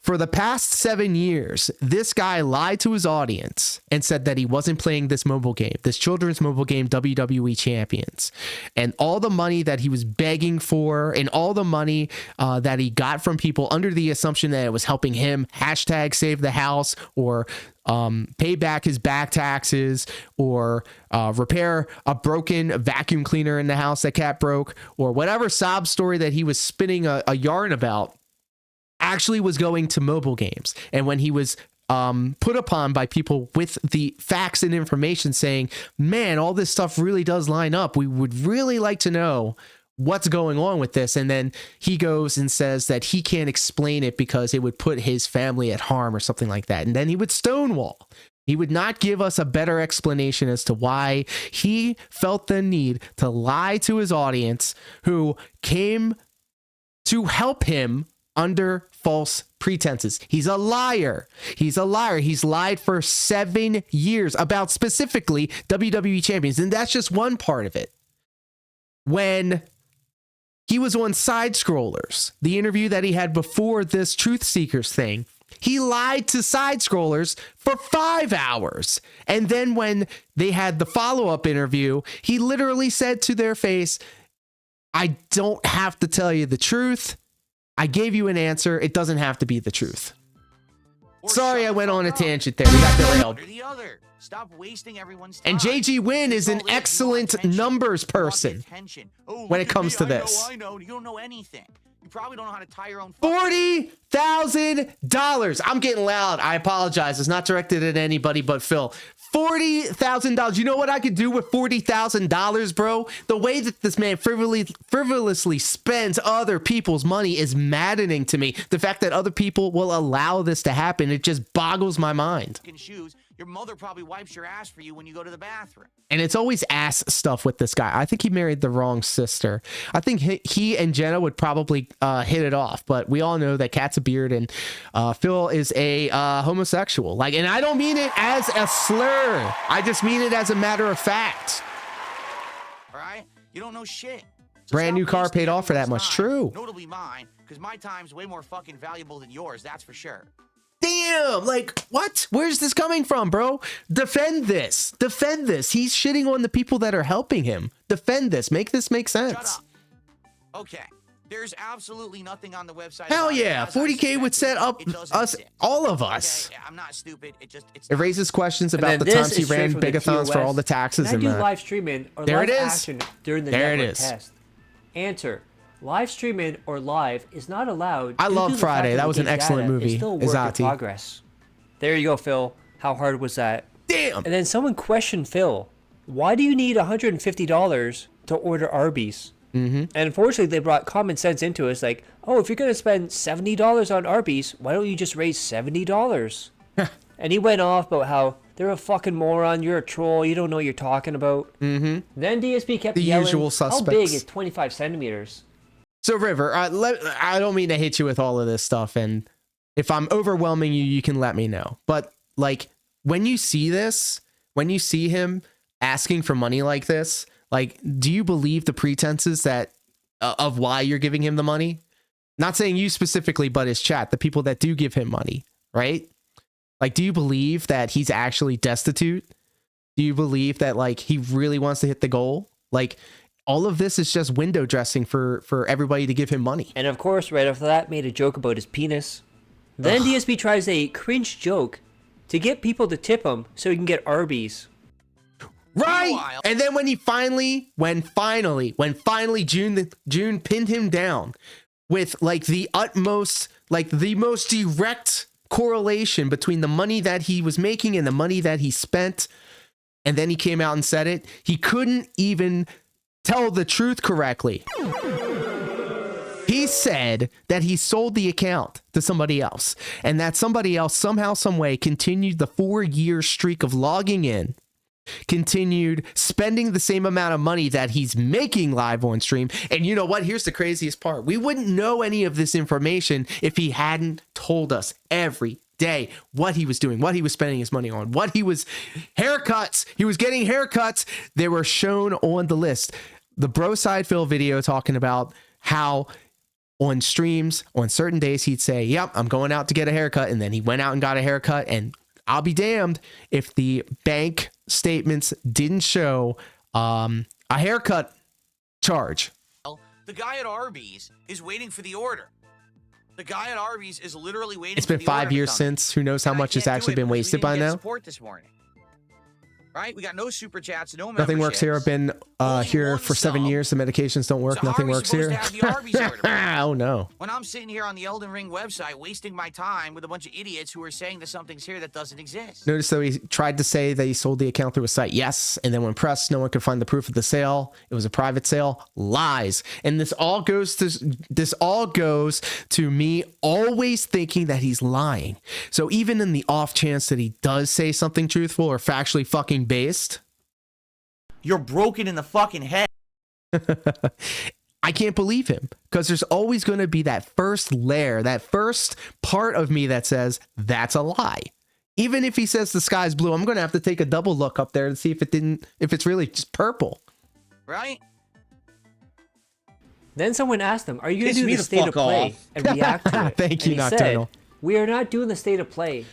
For the past 7 years, this guy lied to his audience and said that he wasn't playing this mobile game, this children's mobile game, WWE Champions. And all the money that he was begging for and all the money that he got from people under the assumption that it was helping him hashtag save the house or pay back his back taxes or repair a broken vacuum cleaner in the house that cat broke or whatever sob story that he was spinning a yarn about actually was going to mobile games. And when he was put upon by people with the facts and information saying, man, all this stuff really does line up. We would really like to know what's going on with this. And then he goes and says that he can't explain it because it would put his family at harm or something like that. And then he would stonewall. He would not give us a better explanation as to why he felt the need to lie to his audience who came to help him under false pretenses. He's a liar. He's a liar. He's lied for 7 years about specifically WWE Champions. And that's just one part of it. When he was on Side Scrollers, the interview that he had before this Truthseekers thing, he lied to Side Scrollers for 5 hours. And then when they had the follow-up interview, he literally said to their face, I don't have to tell you the truth. I gave you an answer. It doesn't have to be the truth. Sorry, I went on a tangent there. We got derailed. Stop wasting everyone's time. And JG Wynn is an excellent numbers person when it comes to this. I know. You don't know anything. You probably don't know how to tie your own. $40,000. I'm getting loud. I apologize. It's not directed at anybody but Phil. $40,000. You know what I could do with $40,000, bro? The way that this man frivolously spends other people's money is maddening to me. The fact that other people will allow this to happen, it just boggles my mind. Shoes. Your mother probably wipes your ass for you when you go to the bathroom. And it's always ass stuff with this guy. I think he married the wrong sister. I think he and Jenna would probably hit it off, but we all know that Cat's a beard and Phil is a homosexual. Like, and I don't mean it as a slur. I just mean it as a matter of fact. All right? You don't know shit. So brand new car paid off for that much. True. Notably mine, because my time's way more fucking valuable than yours, that's for sure. Damn, like, what? Where's this coming from, bro? Defend this. Defend this. He's shitting on the people that are helping him. Defend this. Make this make sense. Shut up. Okay. There's absolutely nothing on the website. Hell yeah. 40K would set up us, all of us. Okay, I'm not stupid. It raises questions about the times he ran bigathons for all the taxes and that. Live streaming or there live it is. action during the network test. Answer. Live streaming or live is not allowed. I love Friday. That was an excellent movie. Still work in progress. There you go, Phil. How hard was that? Damn. And then someone questioned Phil. Why do you need $150 to order Arby's? And unfortunately, they brought common sense into us. Like, oh, if you're going to spend $70 on Arby's, why don't you just raise $70? And he went off about how they're a fucking moron. You're a troll. You don't know what you're talking about. Then DSP kept yelling, usual suspects. How big is 25 centimeters? So River, I don't mean to hit you with all of this stuff, and if I'm overwhelming you, you can let me know. But like when you see this, when you see him asking for money like this, like, do you believe the pretenses that of why you're giving him the money? Not saying you specifically, but his chat, the people that do give him money, right? Like, do you believe that he's actually destitute? Do you believe that like he really wants to hit the goal? Like, all of this is just window dressing for everybody to give him money. And of course, right after that, made a joke about his penis. Then DSP tries a cringe joke to get people to tip him so he can get Arby's. Right. And then when finally June pinned him down with like the utmost, like the most direct correlation between the money that he was making and the money that he spent. And then he came out and said it. He couldn't even tell the truth correctly. He said that he sold the account to somebody else and that somebody else somehow, some way continued the 4-year streak of logging in continued spending the same amount of money that he's making live on stream. And you know what? Here's the craziest part. We wouldn't know any of this information if he hadn't told us every day what he was doing, what he was spending his money on, what he was haircuts. He was getting haircuts. They were shown on the list. The Bro Side Phil video talking about how on streams on certain days he'd say, yep, I'm going out to get a haircut. And then he went out and got a haircut. And I'll be damned if the bank statements didn't show a haircut charge. The guy at Arby's is waiting for the order. The guy at Arby's is literally waiting. It's been 5 years since. Who knows how much has actually been wasted by now? Support this morning. Right? We got no super chats, no Nothing works here. I've been here for 7 years. The medications don't work. So Nothing works here. Oh no. When I'm sitting here on the Elden Ring website wasting my time with a bunch of idiots who are saying that something's here that doesn't exist. Notice though he tried to say that he sold the account through a site. Yes. And then when pressed, no one could find the proof of the sale. It was a private sale. Lies. And this all goes to me always thinking that he's lying. So even in the off chance that he does say something truthful or factually fucking based, you're broken in the fucking head. I can't believe him because there's always going to be that first layer, that first part of me that says that's a lie. Even if he says the sky's blue, I'm going to have to take a double look up there to see if it's really just purple. Right? Then someone asked him, are you going to do the state of play and react to it? Thank you, and he Nocturnal. said, we are not doing the state of play.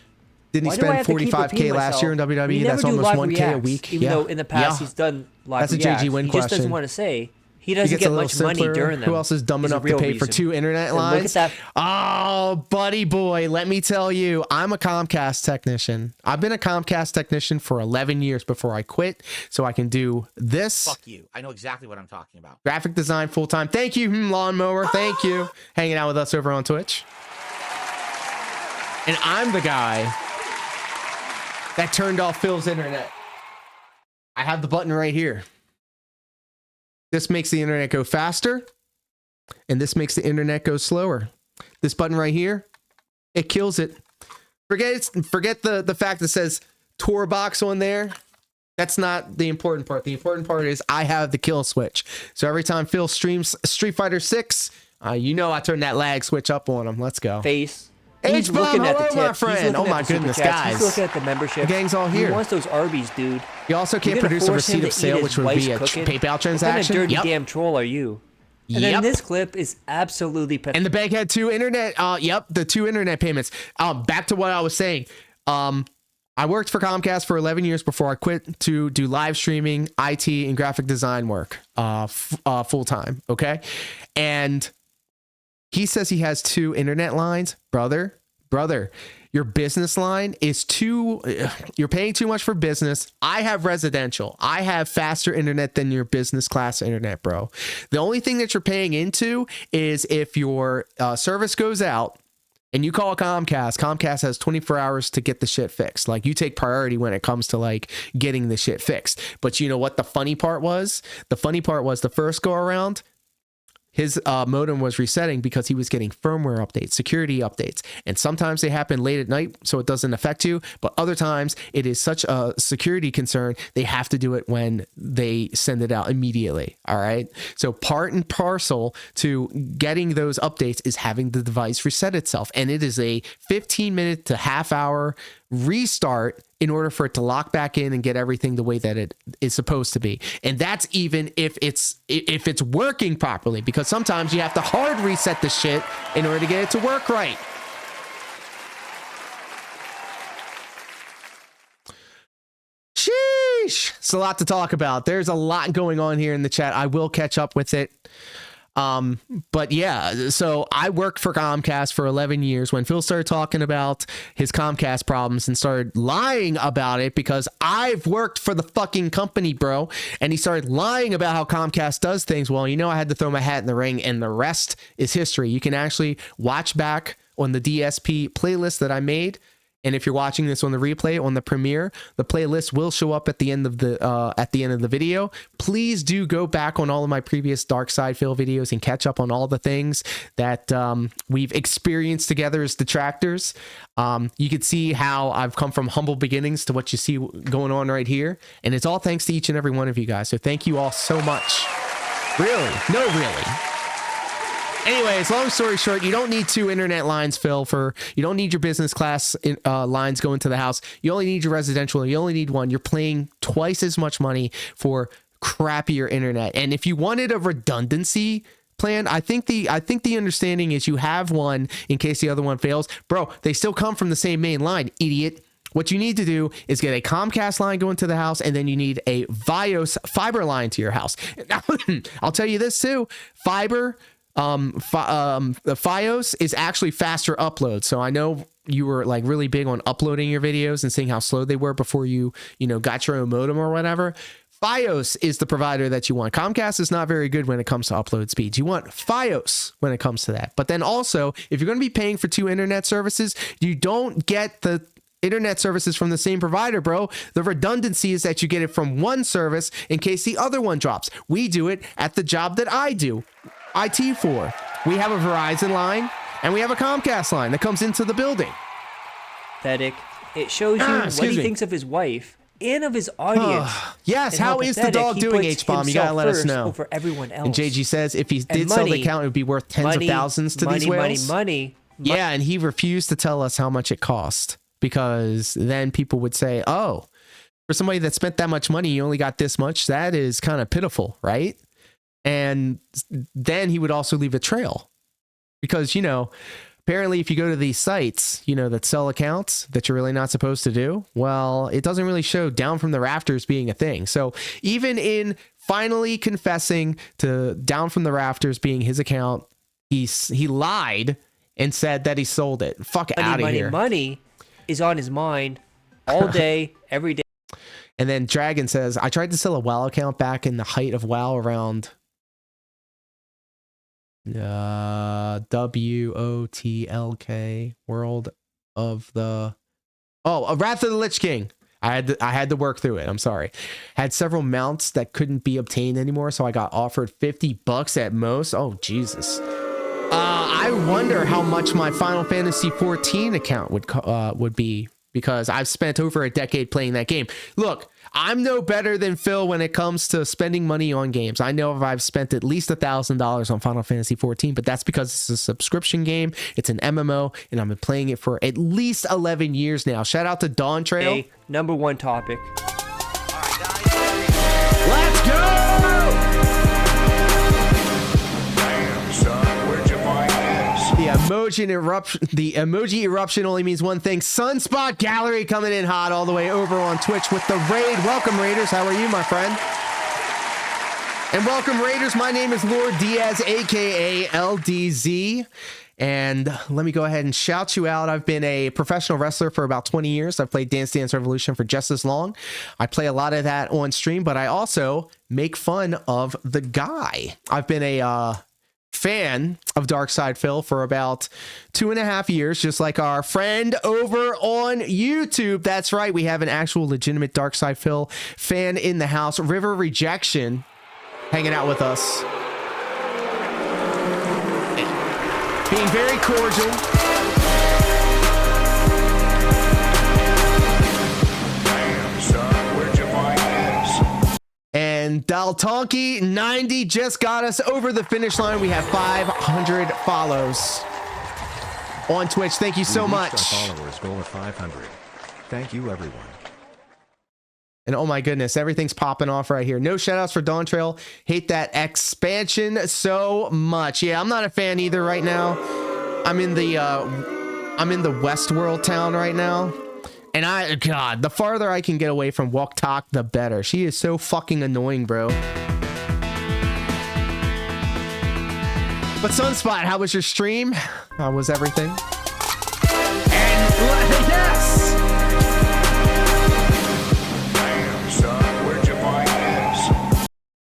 Didn't he spend 45K last year in WWE? That's almost 1K a week. Even though in the past he's done live That's a reacts. JG win he question. just doesn't want to say. He doesn't get much money during them. Who else is dumb enough to pay for 2 internet lines? Look at that. Oh, buddy boy, let me tell you, I'm a Comcast technician. I've been a Comcast technician for 11 years before I quit, so I can do this. Fuck you. I know exactly what I'm talking about. Graphic design full-time. Thank you, Lawnmower. Thank you. Hanging out with us over on Twitch. And I'm the guy that turned off Phil's internet. I have the button right here. This makes the internet go faster, and this makes the internet go slower. This button right here, it kills it. Forget the fact that says tour box on there. That's not the important part. The important part is I have the kill switch. So every time Phil streams Street Fighter 6, you know I turn that lag switch up on him. Let's go. Face. He's looking at the tip. My friend. Oh my goodness, guys. He's looking at the membership. The gang's all here. He wants those Arby's, dude. You also can't produce a receipt of sale, which would be a PayPal transaction. What kind of dirty damn troll are you? And then this clip is absolutely pathetic. And the bank had 2 internet. The 2 internet payments. Back to what I was saying. I worked for Comcast for 11 years before I quit to do live streaming, IT, and graphic design work full time. Okay, and he says he has 2 internet lines. Brother, your business line is you're paying too much for business. I have residential. I have faster internet than your business class internet, bro. The only thing that you're paying into is if your service goes out and you call Comcast has 24 hours to get the shit fixed. Like, you take priority when it comes to like getting the shit fixed. But you know what the funny part was? The funny part was the first go around, his modem was resetting because he was getting firmware updates, security updates. And sometimes they happen late at night, so it doesn't affect you. But other times it is such a security concern, they have to do it when they send it out immediately. All right. So part and parcel to getting those updates is having the device reset itself. And it is a 15-minute to half-hour restart in order for it to lock back in and get everything the way that it is supposed to be. And that's even if it's working properly, because sometimes you have to hard reset the shit in order to get it to work right. Sheesh. It's a lot to talk about. There's a lot going on here in the chat. I will catch up with it. But yeah, so I worked for Comcast for 11 years. When Phil started talking about his Comcast problems and started lying about it, because I've worked for the fucking company, bro, and he started lying about how Comcast does things. Well, you know, I had to throw my hat in the ring, and the rest is history. You can actually watch back on the DSP playlist that I made And if you're watching this on the replay, on the premiere, the playlist will show up at the end of the video. Please do go back on all of my previous Dark Side Phil videos and catch up on all the things that we've experienced together as detractors. You can see how I've come from humble beginnings to what you see going on right here. And it's all thanks to each and every one of you guys. So thank you all so much. Really? No, really. Anyways, long story short, you don't need 2 internet lines, Phil. You don't need your business class lines going to the house. You only need your residential. You only need 1. You're paying twice as much money for crappier internet. And if you wanted a redundancy plan, I think the understanding is you have one in case the other one fails. Bro, they still come from the same main line, idiot. What you need to do is get a Comcast line going to the house, and then you need a Vios fiber line to your house. I'll tell you this too, fiber. The Fios is actually faster upload. So I know you were like really big on uploading your videos and seeing how slow they were before you got your own modem or whatever. Fios is the provider that you want. Comcast is not very good when it comes to upload speeds. You want Fios when it comes to that. But then also, if you're going to be paying for 2 internet services, you don't get the internet services from the same provider, bro. The redundancy is that you get it from one service in case the other one drops. We do it at the job that I do IT for. We have a Verizon line and we have a Comcast line that comes into the building. Pathetic. It shows you what he thinks of his wife and of his audience. Yes, how is the dog doing, H-Bomb? You gotta let us know. Over everyone else. And JG says if he did sell the account, it would be worth tens of thousands to these whales. Money. Yeah, and he refused to tell us how much it cost because then people would say, oh, for somebody that spent that much money, you only got this much. That is kind of pitiful, right? And then he would also leave a trail because, apparently if you go to these sites, that sell accounts that you're really not supposed to do, well, it doesn't really show down from the rafters being a thing. So even in finally confessing to down from the rafters being his account, he lied and said that he sold it. Fuck out of here. Money is on his mind all day, every day. And then Dragon says, I tried to sell a WoW account back in the height of WoW around WOTLK, World of the Wrath of the Lich King. I had to work through it. I'm sorry. Had several mounts that couldn't be obtained anymore, so I got offered $50 at most. Oh Jesus. I wonder how much my Final Fantasy 14 account would be because I've spent over a decade playing that game. Look, I'm no better than Phil when it comes to spending money on games. I know I've spent at least $1,000 on Final Fantasy 14, but that's because it's a subscription game. It's an MMO, and I've been playing it for at least 11 years now. Shout out to Dawn Trail. Hey, number 1 topic. Let's go! The emoji eruption only means one thing. Sunspot Gallery coming in hot all the way over on Twitch with the raid. Welcome, Raiders. How are you, my friend? And welcome, Raiders. My name is Lord Diaz, aka LDZ. And let me go ahead and shout you out. I've been a professional wrestler for about 20 years. I've played Dance Dance Revolution for just as long. I play a lot of that on stream, but I also make fun of the guy. I've been a fan of Dark Side Phil for about 2.5 years, just like our friend over on YouTube. That's right, we have an actual legitimate Dark Side Phil fan in the house, River Rejection, hanging out with us, being very cordial. And Daltonki 90 just got us over the finish line. We have 500 follows on Twitch. Thank you so much. Our followers goal of 500. Thank you, everyone. And oh my goodness, everything's popping off right here. No shout outs for Dawn Trail. Hate that expansion so much. Yeah, I'm not a fan either right now. I'm in the Westworld town right now. And God, the farther I can get away from Walk Talk, the better. She is so fucking annoying, bro. But Sunspot, how was your stream? How was everything? And yes! Damn, son, where'd you find this?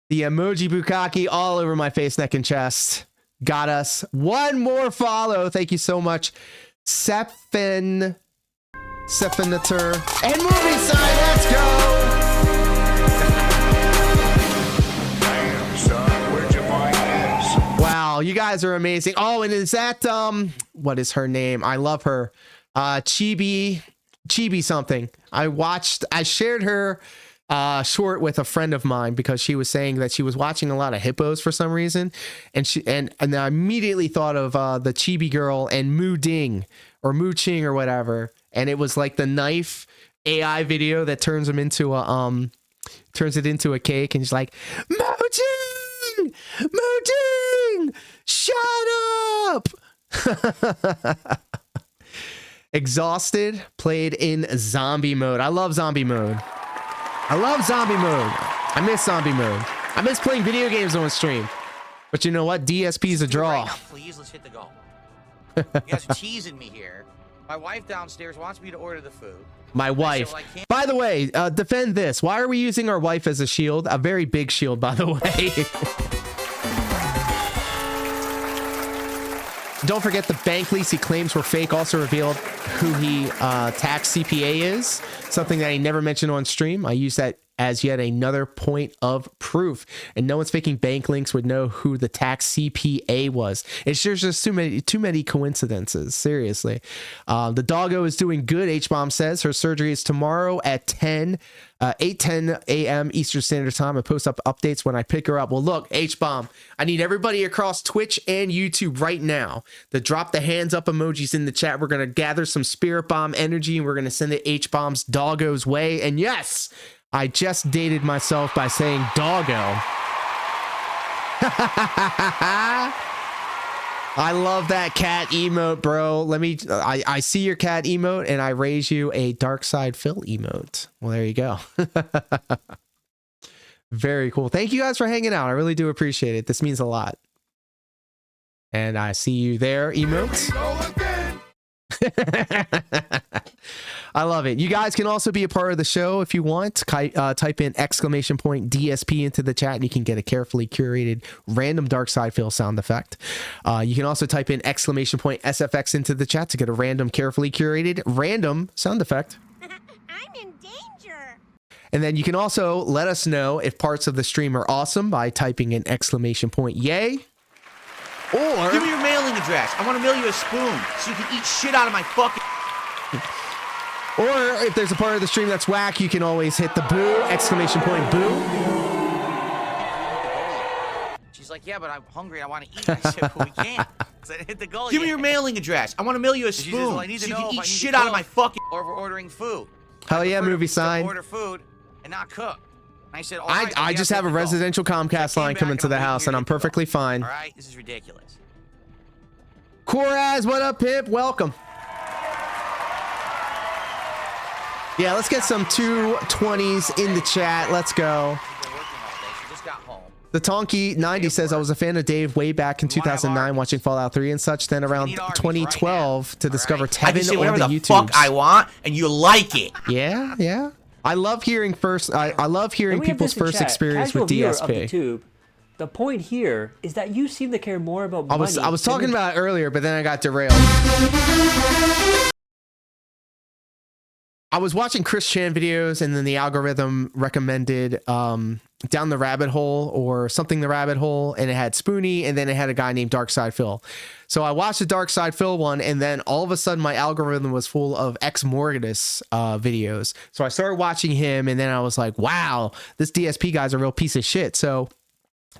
The emoji bukkake all over my face, neck, and chest. Got us one more follow. Thank you so much. Sephin Senator, and movie side. Let's go. Damn, son, where'd you find this? Wow, you guys are amazing. Oh, and is that what is her name? I love her. Chibi something. I shared her short with a friend of mine because she was saying that she was watching a lot of hippos for some reason, and I immediately thought of the Chibi girl and Moo Ding or Moo Ching or whatever, and it was like the knife AI video that turns it into a cake, and she's like, Moo Ching, Moo Ching, shut up. Exhausted played in zombie mode. I love zombie mode. I miss zombie mode. I miss playing video games on stream. But you know what? DSP's a draw. Right now, please, let's hit the goal. You guys are teasing me here. My wife downstairs wants me to order the food. My wife. By the way, defend this. Why are we using our wife as a shield? A very big shield, by the way. Don't forget the bank lease he claims were fake also revealed who he tax CPA is, something that he never mentioned on stream. I use that as yet another point of proof, and no one's faking bank links would know who the tax CPA was. It's just too many coincidences. Seriously. The doggo is doing good. H-Bomb says her surgery is tomorrow at 8:10 a.m. Eastern Standard Time. I post up updates when I pick her up. Well, look, H-Bomb, I need everybody across Twitch and YouTube right now to drop the hands up emojis in the chat. We're going to gather some Spirit Bomb energy, and we're going to send it H-Bomb's doggo's way. And yes, I just dated myself by saying doggo. I love that cat emote, bro. I see your cat emote and I raise you a Dark Side Phil emote. Well, there you go. Very cool. Thank you guys for hanging out. I really do appreciate it. This means a lot. And I see you there, emotes. I love it. You guys can also be a part of the show if you want. Type in !DSP into the chat and you can get a carefully curated random Dark Side Phil sound effect. You can also type in !SFX into the chat to get a random, carefully curated random sound effect. I'm in danger. And then you can also let us know if parts of the stream are awesome by typing in !yay. Or give me your mailing address. I want to mail you a spoon so you can eat shit out of my fucking. Or if there's a part of the stream that's whack, you can always hit the boo, !boo. She's like, yeah, but I'm hungry. I want to eat. I said, but we can't. So I hit the goal. Give me your mailing address. I want to mail you a spoon Says, well, I need to so you know can if I eat need shit to out of cook my fucking. or we're ordering food. Hell yeah, movie To sign. order food and not cook. And I said, all I right, well, just you have a to go. residential Comcast line coming to the house, and I'm perfectly fine. All right, this is ridiculous. Coraz, what up, Pip? Welcome. Yeah, let's get some 220s in the chat. Let's go. The Tonky 90 says, I was a fan of Dave way back in 2009 watching Fallout 3 and such. Then around 2012 to discover I can say Tevin on whatever the the fuck YouTube. I want, and you like it. Yeah, yeah. I love hearing I love hearing And we have people's this in first chat. experience Casual with viewer of the DSP. tube. The point here is that you seem to care more about I money. was than talking the- about it earlier, but then I got derailed. I was watching Chris Chan videos, and then the algorithm recommended Down the Rabbit Hole or Something the Rabbit Hole, and it had Spoonie, and then it had a guy named Dark Side Phil. So I watched the Dark Side Phil one, and then all of a sudden my algorithm was full of Ex Morgadus videos. So I started watching him, and then I was like, wow, this DSP guy's a real piece of shit. So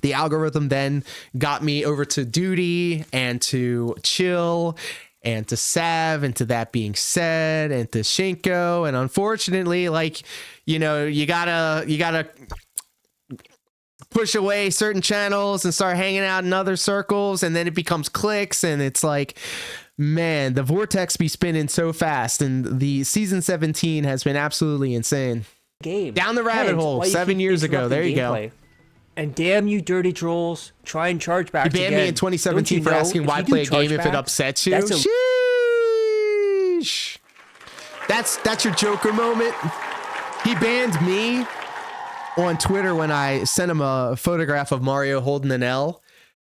the algorithm then got me over to Duty and to Chill and to Sav and to That Being Said and to Shinko. And unfortunately, like, you know, you gotta push away certain channels and start hanging out in other circles, and then it becomes clicks, and it's like, man, the vortex be spinning so fast, and the season 17 has been absolutely insane. Game. Down the rabbit Hence, hole why you 7 keep years ago. interrupting There you go. gameplay. And damn you dirty trolls, try and charge back You banned again. me in 2017 Don't you for know asking if why you do play a game if it chargeback, upsets you. that's a- Sheesh. That's your Joker moment. He banned me on Twitter when I sent him a photograph of Mario holding an L,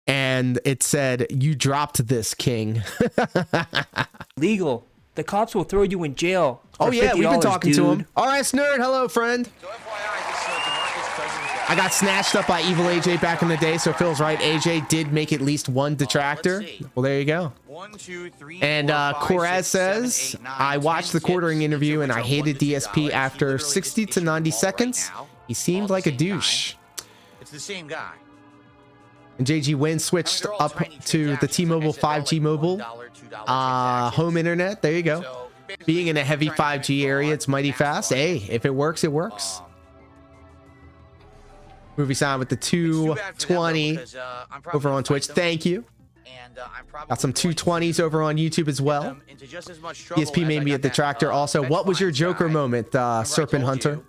and it said, "You dropped this, King." Legal. The cops will throw you in jail. Oh yeah, we've been $50, talking to dude. him. RS Nerd, hello friend. So FYI, this DeMarcus Cousins I got snatched up by Evil AJ back in the day, so Phil's right. AJ did make at least one detractor. let's see. Well, there you go. 1, 2, 3, And 4, 5, Koraz 6, 7, says, 8, 9, I watched 10 the quartering tips, interview each and of I which are hated $1 to DSP $2. after He literally 60 just to issued 90 them all right seconds. now, He all seemed at the like a same time. douche. It's the same guy. And JG Wynn switched they're all up tiny to the transactions. Like I T-Mobile said, they're all 5G like mobile $1, $2 home internet. There you go. So, basically, Being in a heavy trying to 5G make area, fraud, it's mighty max fast. fraud. Hey, if it works, it works. Movie sign with the It's too bad for them, though, 220 because, I'm probably over gonna on fight Twitch. them, Thank you. and, I'm probably Got some going to 220s over on YouTube as well. them into just as much trouble ESP as made I me a got that, detractor. Also, Fetch what was your Lines Joker guy. moment, Remember I Serpent told Hunter? you?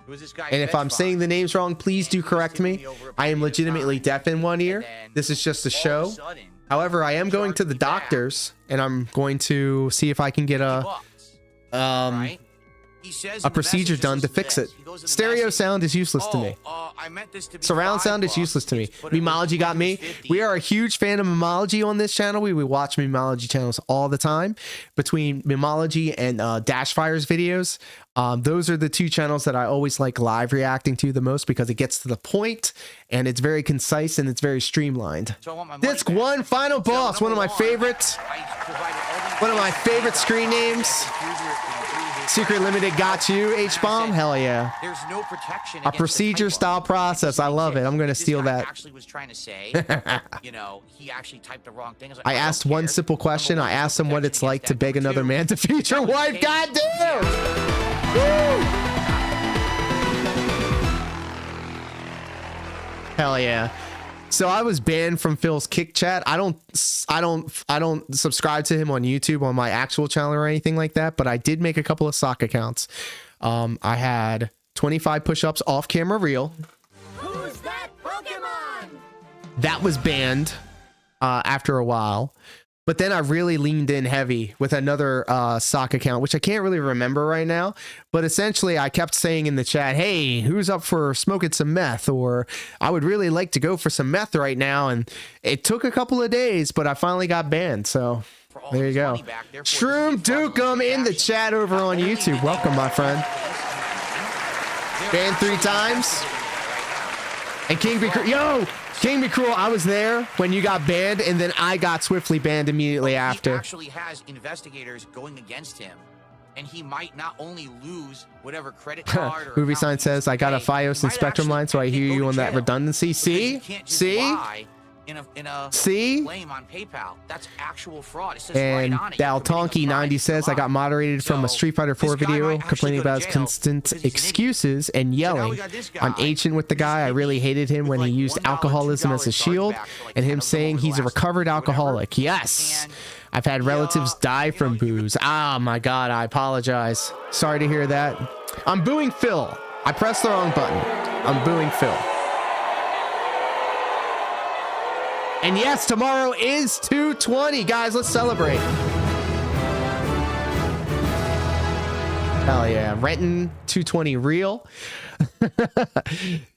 It was this guy, And if Fetch I'm saying the Lines. names wrong, please And do he was correct taking me. me over a I am period of legitimately time. deaf in one ear. And then This is just a all of show. sudden, However, I am he going to charged the me back doctors, and I'm going to see if I can get a right? He says a in the procedure message, done to listen fix this. it. He goes in the Stereo message, sound is useless to me. I meant this to be Surround sound is $5. useless to me. But it was Memology got me. 150. We are a huge fan of Memology on this channel. We watch Memology channels all the time. Between Memology and Dashfire's videos, those are the two channels that I always like live reacting to the most because it gets to the point and it's very concise and it's very streamlined. So I want my money Disc back. 1, Final So, Boss, one of my number one, favorites. I provided all the One of my information favorite about screen how names. that computer- Secret Limited got you, And I H-Bomb. said, Hell yeah. There's no protection A against the procedure typo. style process. I love it. I'm going to This steal guy that. actually was trying to say, you know, he actually typed the wrong thing. I asked one simple question. I asked him what it's like to beg another man to feed your wife. God damn! Woo! Hell yeah. So I was banned from Phil's Kick Chat. I don't subscribe to him on YouTube on my actual channel or anything like that, but I did make a couple of sock accounts. I had 25 push-ups off camera real. Who's that Pokemon? That was banned after a while. But then I really leaned in heavy with another sock account, which I can't really remember right now. But essentially, I kept saying in the chat, hey, who's up for smoking some meth? Or I would really like to go for some meth right now. And it took a couple of days, but I finally got banned. So there you go. Shroom Dukem in the chat over on YouTube. Welcome, my friend. Banned 3 times. And King Be Cruel. Yo! King Be Cruel, I was there when you got banned, and then I got swiftly banned immediately after. He actually has investigators going against him, and he might not only lose whatever credit card or Movie account sign he says, I got a used to pay, Fios he and might Spectrum actually line, so I hear go you to on that jail. redundancy. Because See? you can't just See? lie in a See? claim on PayPal. That's actual fraud. It says right And on it, you're committing a crime Daltonki90 if you says, I lie. got moderated from a So, Street Fighter 4 this guy video might actually complaining go to about his jail constant because he's an idiot. excuses and So now we yelling. got this I'm guy ancient with the guy. I really hated him when he like used $1, alcoholism as a $2 shield, chargeback for like and 10 him of them saying over the he's a last recovered whatever. alcoholic. Yes. And I've had relatives die from you know, booze. Ah, my God, I apologize. Sorry to hear that. I'm booing Phil. I pressed the wrong button. I'm booing Phil. And yes, tomorrow is 220. Guys, let's celebrate. Hell yeah. Renton 220 real.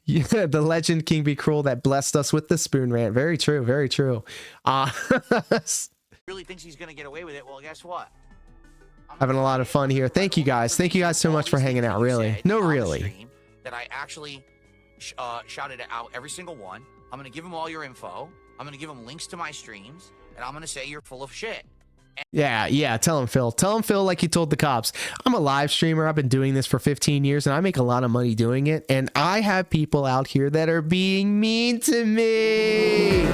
Yeah, the legend King Be Cruel that blessed us with the spoon rant. Very true. Very true. Really thinks he's gonna get away with it. Well, guess what? Having a lot of fun here. Thank you guys. Thank you guys so much for hanging out. Really. No, really. That I actually shouted out every single one. I'm gonna give them all your info. I'm gonna give them links to my streams, and I'm gonna say you're full of shit. Yeah. Tell him, Phil. Tell him, Phil, like you told the cops. I'm a live streamer. I've been doing this for 15 years, and I make a lot of money doing it. And I have people out here that are being mean to me.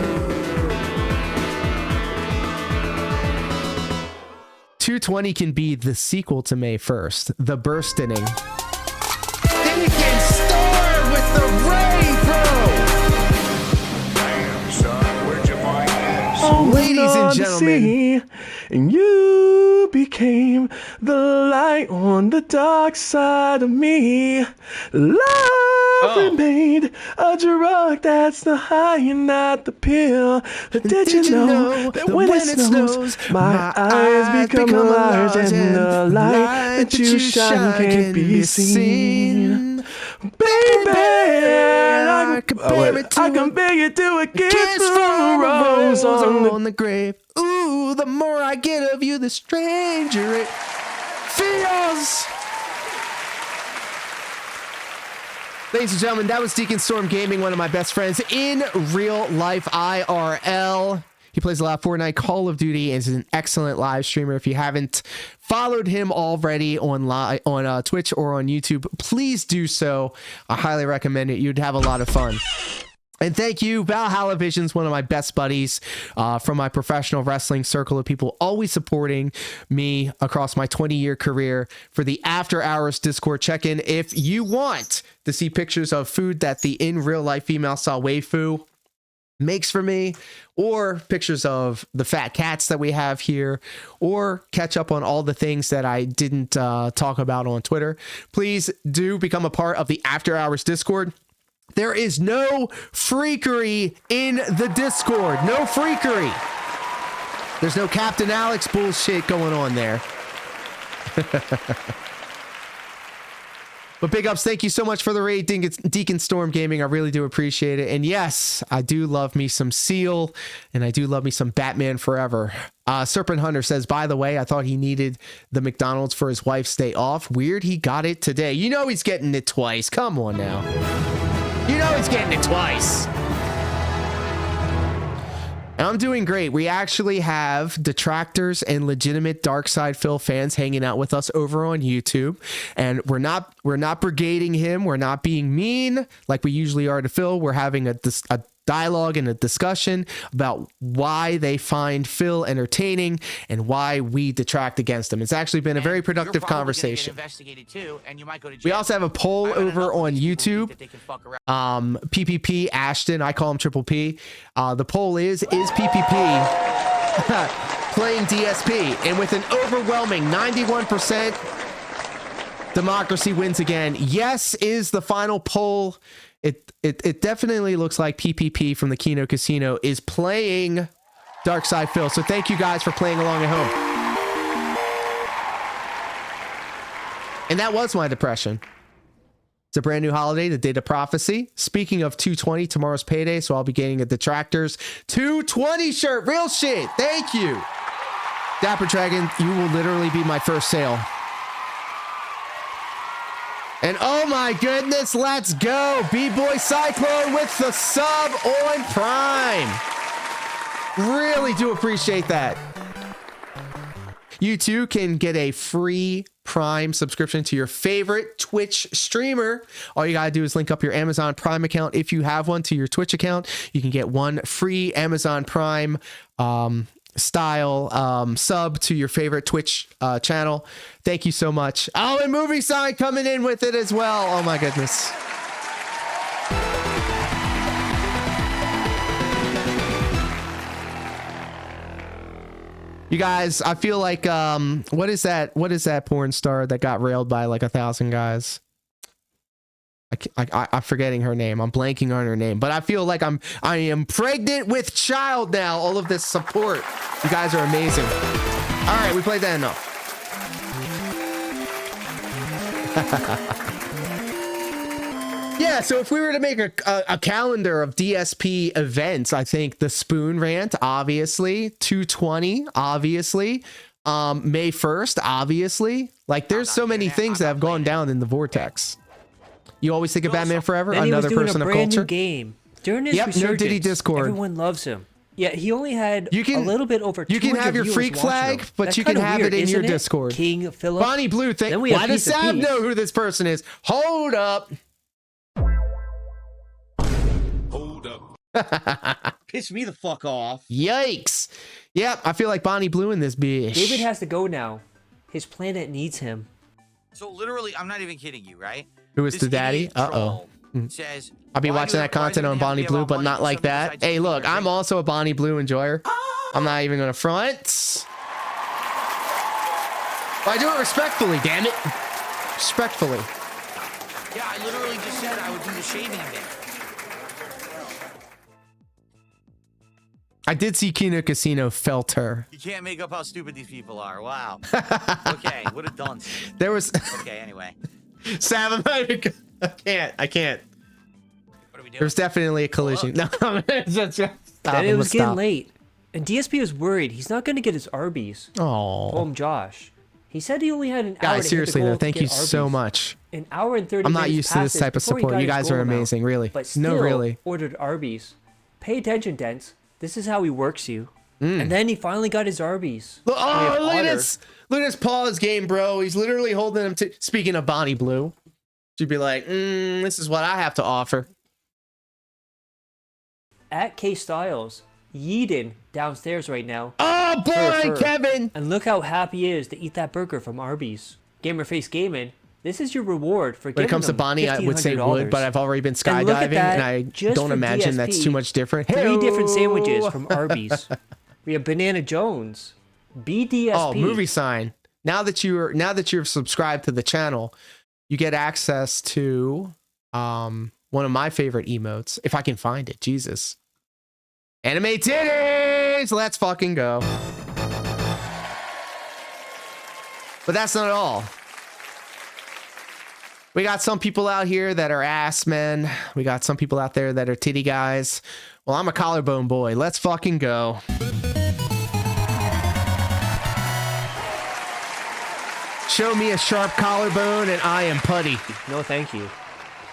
220 can be the sequel to May 1st, the burst inning. It can start with the Ray, bro. Damn, son, where'd you find this? Ladies and gentlemen, And you became the light on the dark side of me. Love remained a drug that's the high and not the pill. But did you know that when it snows, my eyes become large and the light that you shine can't be seen? Baby, I compare you to a kiss from a rose on the grave. Ooh, the more I get of you, the stranger it feels. Ladies and gentlemen, that was Deacon Storm Gaming, one of my best friends in real life IRL. He plays a lot of Fortnite, Call of Duty, and is an excellent live streamer. If you haven't followed him already on Twitch or on YouTube, please do so. I highly recommend it. You'd have a lot of fun. And thank you, Valhalla Visions, one of my best buddies from my professional wrestling circle of people, always supporting me across my 20-year career, for the After Hours Discord check-in. If you want to see pictures of food that the in real life female style waifu makes for me, or pictures of the fat cats that we have here, or catch up on all the things that I didn't talk about on Twitter, please do become a part of the After Hours Discord. There is no freakery in the Discord. No freakery. There's no Captain Alex bullshit going on there. But big ups, thank you so much for the raid, Deacon Storm Gaming. I really do appreciate it. And yes, I do love me some Seal, and I do love me some Batman Forever. Serpent Hunter says, by the way, I thought he needed the McDonald's for his wife's day off. Weird he got it today. You know he's getting it twice. Come on now. You know he's getting it twice. And I'm doing great. We actually have detractors and legitimate Darkside Phil fans hanging out with us over on YouTube, and we're not brigading him. We're not being mean like we usually are to Phil. We're having a dialogue and a discussion about why they find Phil entertaining and why we detract against him. It's actually been a very productive conversation. We also have a poll over on YouTube. PPP Ashton, I call him Triple P. The poll is PPP playing DSP? And with an overwhelming 91%, democracy wins again. Yes is the final poll. It definitely looks like PPP from the Kino Casino is playing Darkside Phil. So thank you guys for playing along at home. And that was my depression. It's a brand new holiday, the Date of Prophecy. Speaking of 220, tomorrow's payday, so I'll be getting a Detractors 220 shirt. Real shit. Thank you. Dapper Dragon, you will literally be my first sale. And oh my goodness, let's go. B-Boy Cyclone with the sub on Prime. Really do appreciate that. You too can get a free Prime subscription to your favorite Twitch streamer. All you gotta do is link up your Amazon Prime account, if you have one, to your Twitch account. You can get one free Amazon Prime style sub to your favorite Twitch channel. Thank you so much. Oh, and Movie Sign coming in with it as well. Oh my goodness. You guys, I feel like what is that porn star that got railed by like 1,000 guys? I'm forgetting her name. I'm blanking on her name, but I feel like I am pregnant with child now. All of this support. You guys are amazing. All right, we played that enough. Yeah, so if we were to make a calendar of DSP events, I think the Spoon Rant, obviously, 220, obviously, May 1st, obviously. Like, there's so many things that have gone down in the vortex. You always think of Batman Forever, then another he was doing person a of brand culture. New game. During his resurgence, no Diddy Discord. Everyone loves him. Yeah, he only had a little bit over 200 You can have your freak flag, but That's you can have weird, it in your isn't Discord. King Philip. Bonnie Blue, why does Sav know who this person is? Hold up. Hold up. Piss me the fuck off. Yikes. Yep, I feel like Bonnie Blue in this bitch. David has to go now. His planet needs him. So literally, I'm not even kidding you, right? Who is This the daddy? idiot troll says, I'll be "Why watching do that content on why do Bonnie they Blue, have but money not for like something that. besides Hey, eating look, their I'm also a Bonnie Blue enjoyer. I'm not even gonna front. But I do it respectfully, damn it. Respectfully. Yeah, I literally just said I would do the shaving bit. I did see Kino Casino felt her. You can't make up how stupid these people are. Wow. Okay, what a dunce. There was. Okay, anyway. Sav, I can't. What are we doing? There was definitely a collision. No, Then it was getting late. And DSP was worried. He's not going to get his Arby's. Oh. Told him Josh. He said he only had an hour Guys, to seriously hit the though, goal thank to you get so Arby's. much. An hour and 30 I'm not minutes used to this passes type of before he support. got You his guys goal are amount, amazing, really. but still No, really. ordered Arby's. Pay attention, Dents. This is how he works you. And then he finally got his Arby's. Oh, We have look at Otter. this. Look at this pause game, bro. He's literally holding him to. Speaking of Bonnie Blue, she'd be like, this is what I have to offer. At K Styles, Yeadon downstairs right now. Oh, boy, Fur. Kevin. And look how happy he is to eat that burger from Arby's. Gamerface Gaming, this is your reward for When giving it comes to them Bonnie, I would say $1,500. wood, but I've already been And look at skydiving, that, and I just don't for imagine that's DSP, too much different. 3 different Hello. sandwiches from Arby's. We have Banana Jones, BDSP. Oh, movie sign. Now that you're subscribed to the channel, you get access to one of my favorite emotes, if I can find it. Jesus. Anime titties! Let's fucking go. But that's not all. We got some people out here that are ass men. We got some people out there that are titty guys. Well, I'm a collarbone boy. Let's fucking go. Show me a sharp collarbone and I am putty. No, thank you.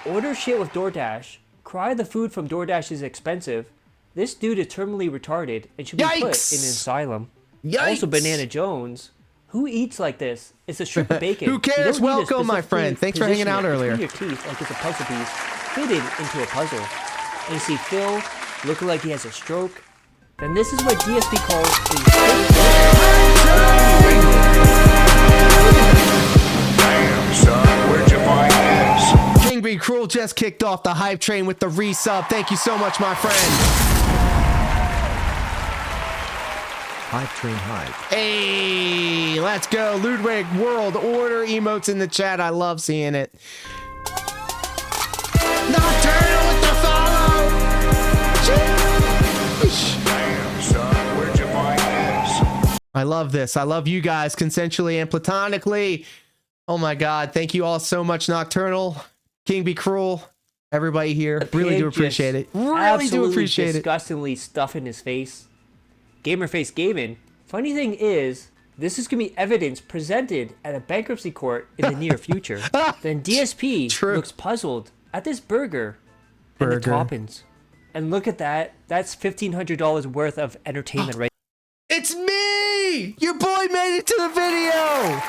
Order shit with DoorDash. Cry the food from DoorDash is expensive. This dude is terminally retarded and should be put in an asylum. Also, Banana Jones. Who eats like this? It's a strip of bacon. Who cares? You don't need a Welcome, my friend. specifically Thanks for hanging position out it earlier. between your teeth like it's a puzzle piece fitted into a puzzle. And you see Phil looking like he has a stroke. Then this is what DSP calls Damn, son, where'd you find this? King Be Cruel just kicked off the hype train with the resub. Thank you so much, my friend. Hype train hype. Hey, let's go. Ludwig World Order emotes in the chat. I love seeing it. Nocturnal with the follow. Sheesh. Damn, son, where'd you find this? I love this. I love you guys consensually and platonically. Oh my God. Thank you all so much, Nocturnal. King Be Cruel. Everybody here. Really do appreciate it. Really do appreciate it. Disgustingly stuff in his face. Gamerface Gaming. Funny thing is, this is going to be evidence presented at a bankruptcy court in the near future. Then DSP looks puzzled at this burger and the toppings. And look at that. That's $1,500 worth of entertainment right It's me! Your boy made it to the video!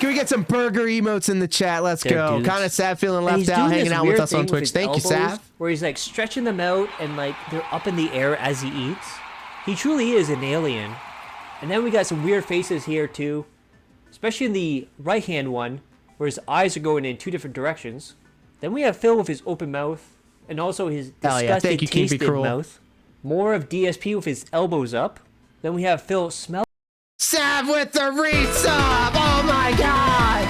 Can we get some burger emotes in the chat? Let's go. dudes. Kind of sad feeling And left he's out, doing hanging this out with weird us on thing with Twitch. his Thank you, elbows, Sav. Where he's like stretching them out and like they're up in the air as he eats. He truly is an alien. And then we got some weird faces here too. Especially in the right hand one, where his eyes are going in 2 different directions. Then we have Phil with his open mouth. And also his Hell yeah. disgusted Thank you, King Be tasted Cruel. mouth. More of DSP with his elbows up. Then we have Phil smell. Sav with the resub! Oh my God!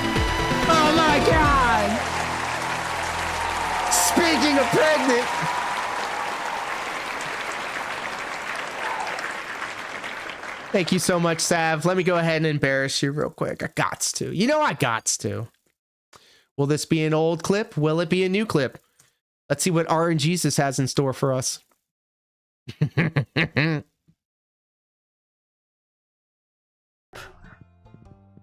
Oh my God! Speaking of pregnant. Thank you so much, Sav. Let me go ahead and embarrass you real quick. I gots to. You know I gots to. Will this be an old clip? Will it be a new clip? Let's see what RNGesus has in store for us.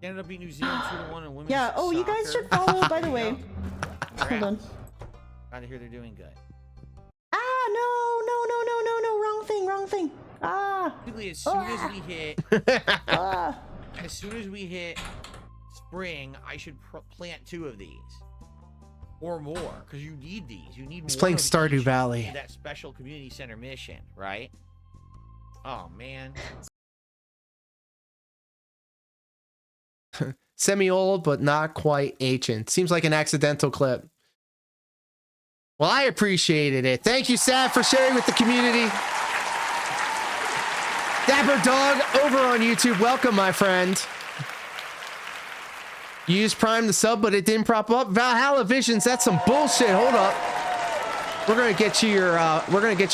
Canada beat New Zealand 2-1 in women's Yeah, oh, you guys should follow, by the way. Hold on. Glad to hear they're doing good. Ah, no, wrong thing. Ah. Basically, as soon as we hit, as soon as we hit spring, I should plant 2 of these or more, because you need these. You need. He's one playing of Stardew each Valley. for that special community center mission, right? Oh man. Semi-old, but not quite ancient. Seems like an accidental clip. Well, I appreciated it. Thank you, Sav, for sharing with the community. Dapper Dog over on YouTube. Welcome, my friend. You used Prime to sub, but it didn't prop up. Valhalla Visions, that's some bullshit. Hold up. We're gonna get you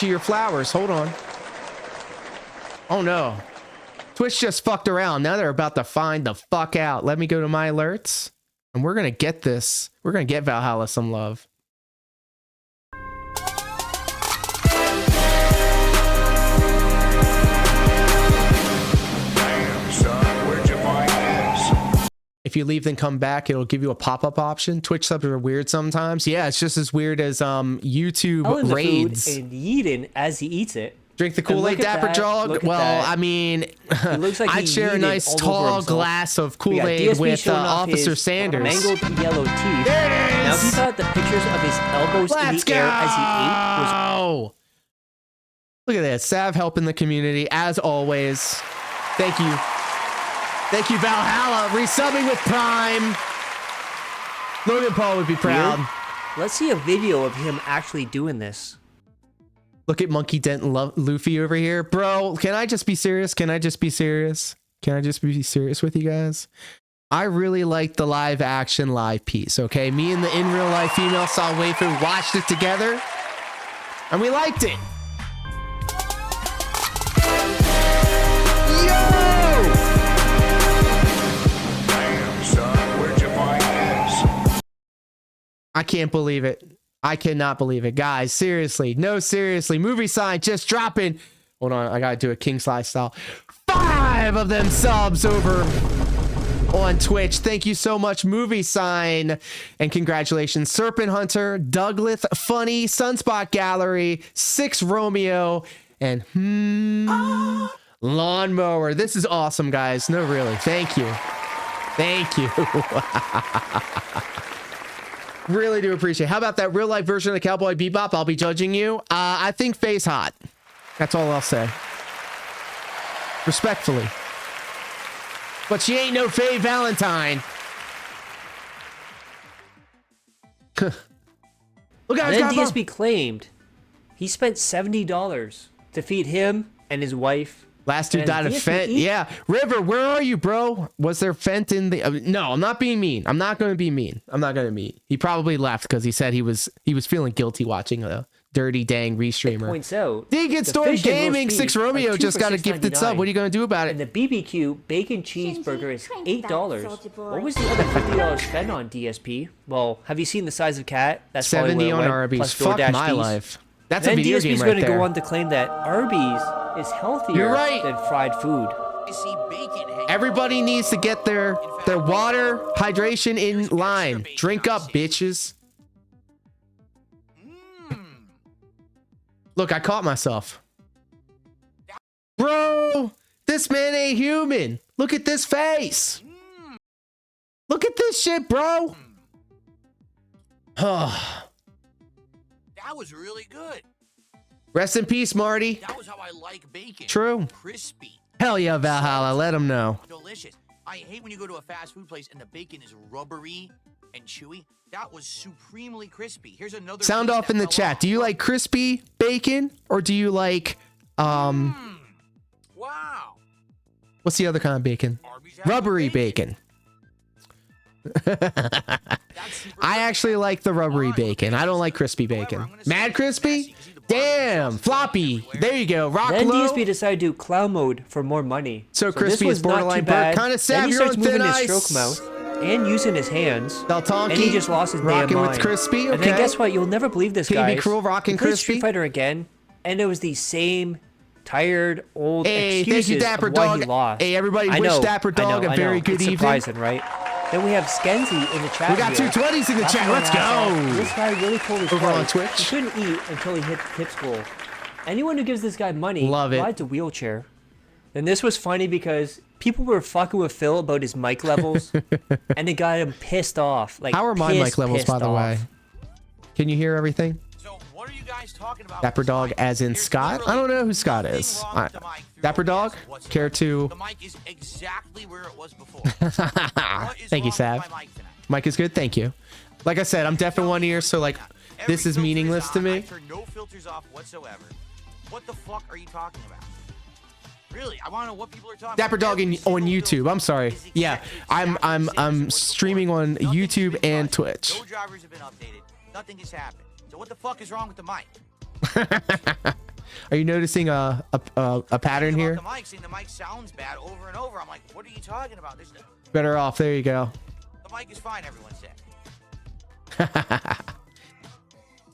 your flowers. Hold on. Oh no. Twitch just fucked around. Now they're about to find the fuck out. Let me go to my alerts. And we're gonna get this. We're gonna get Valhalla some love. If you leave then come back, it'll give you a pop-up option. Twitch subs are weird sometimes. Yeah, it's just as weird as YouTube raids. And Yeetin as he eats it. Drink the Kool-Aid, Dapper Dog. Well, I mean, looks like I'd share a nice tall glass of Kool-Aid with Officer Sanders. Mangled yellow teeth. There it is. Now, if you thought the pictures of his elbows in the air as he ate was... Look at this. Sav helping the community, as always. Thank you. Thank you, Valhalla. Resubbing with Prime. Logan Paul would be proud. Let's see a video of him actually doing this. Look at Monkey Dent and Luffy over here. Bro, can I just be serious? Can I just be serious? Can I just be serious with you guys? I really like the live action live piece, okay? Me and the in real life female saw Waifu watched it together, and we liked it. I can't believe it. I cannot believe it. Guys, seriously. No, seriously. Movie sign just dropping. Hold on. I got to do a King Slice style. 5 of them subs over on Twitch. Thank you so much, Movie sign. And congratulations, Serpent Hunter, Douglas Funny, Sunspot Gallery, 6 Romeo, and Lawnmower. This is awesome, guys. No, really. Thank you. Thank you. Really do appreciate it. How about that real life version of Cowboy Bebop? I'll be judging you. I think Faye's hot. That's all I'll say. Respectfully. But she ain't no Faye Valentine. Look at then DSP claimed he spent $70 to feed him and his wife. Last dude died of Fent. Yeah. River, where are you, bro? Was there Fent in the... no, I'm not being mean. I'm not going to be mean. I'm not going to mean. He probably left because he said he was feeling guilty watching a dirty dang restreamer. Points out... Deacon Story Gaming, 6 Romeo just got a gifted sub. What are you going to do about it? And the BBQ bacon cheeseburger is $8. What was the other $50 spent on DSP? Well, have you seen the size of cat? That's 70 on Arby's. Fuck my life. That's a video game right there. Then DSP's going to go on to claim that Arby's is healthier than fried food. Everybody needs to get their water, hydration in line. Drink up, bitches. Look, I caught myself. Bro, this man ain't human. Look at this face. Look at this shit, bro. That was really good. Rest in peace, Marty. That was how I like bacon. True. Crispy. Hell yeah, Valhalla. Let him know. Delicious. I hate when you go to a fast food place and the bacon is rubbery and chewy. That was supremely crispy. Here's another. Sound off in the chat. Do you like crispy bacon or do you like Wow. What's the other kind of bacon? Rubbery bacon. I actually like the rubbery bacon. I don't like crispy bacon. Mad crispy? Damn, floppy. There you go. Rock then low. DSP decided to do cloud mode for more money. So crispy is borderline bird. Kind of sad. You're on thin ice. His stroke mouth and using his hands. Daltonki. And he just lost his damn mind. Rocking with crispy. Okay. And then guess what? You'll never believe this, guy. Can you be cruel rocking crispy? Street Fighter again, and it was the same tired old excuses thank you, Dapper of why Dog. he lost. Hey, everybody, wish Dapper Dog a very good evening. Surprising, right? Then we have Skenzy in the chat. We got here. 220s in the chat. Let's go. This guy really pulled his over on Twitch. He couldn't eat until he hit the tips goal. Anyone who gives this guy money rides a wheelchair. And this was funny because people were fucking with Phil about his mic levels, and it got him pissed off. Like, how are my mic levels, by the way? Can you hear everything? So what are you guys talking about? Dapper Dog, as in Scott? I don't know who Scott is. Dapper Dog, care to? The mic is exactly where it was before. Thank you, Sav. Mic is good. Thank you. Like I said, I'm deaf in one ear, so like this is meaningless to me. I turn no filters off whatsoever. What the fuck are you talking about? Really, I want to know what people are talking Dapper about. Dog on YouTube. I'm sorry. Yeah, I'm streaming on YouTube and Twitch. No drivers have been updated. Nothing has happened. So what the fuck is wrong with the mic? Are you noticing a pattern here? The mic, saying the mic sounds bad over and over. I'm like, what are you talking about? There's no... Better off. There you go. The mic is fine. Everyone said.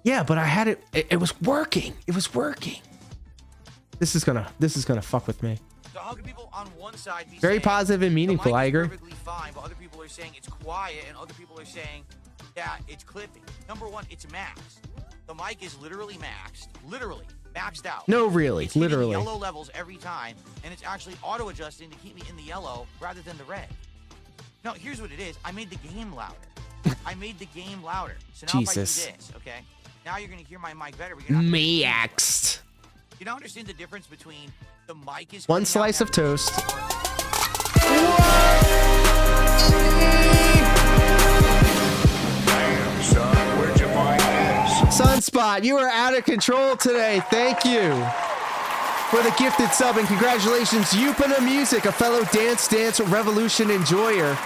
Yeah, but I had it. It was working. It was working. This is gonna fuck with me. So how can people on one side be Very saying positive and meaningful, the mic I is agree. perfectly fine, but other people are saying it's quiet, and other people are saying that it's clipping? Number one, it's maxed. The mic is literally maxed out. No, really, It's hitting literally. yellow levels every time, and it's actually auto-adjusting to keep me in the yellow rather than the red. No, here's what it is. I made the game louder. I made the game louder. So now Jesus. if I do this, okay? Now you're gonna hear my mic better. But you're not Maxed. You don't understand the difference between the mic is One slice of toast. Damn, son, where'd you find this? Sunspot, you are out of control today. Thank you for the gifted sub, and congratulations, Yupana Music, a fellow Dance Revolution enjoyer.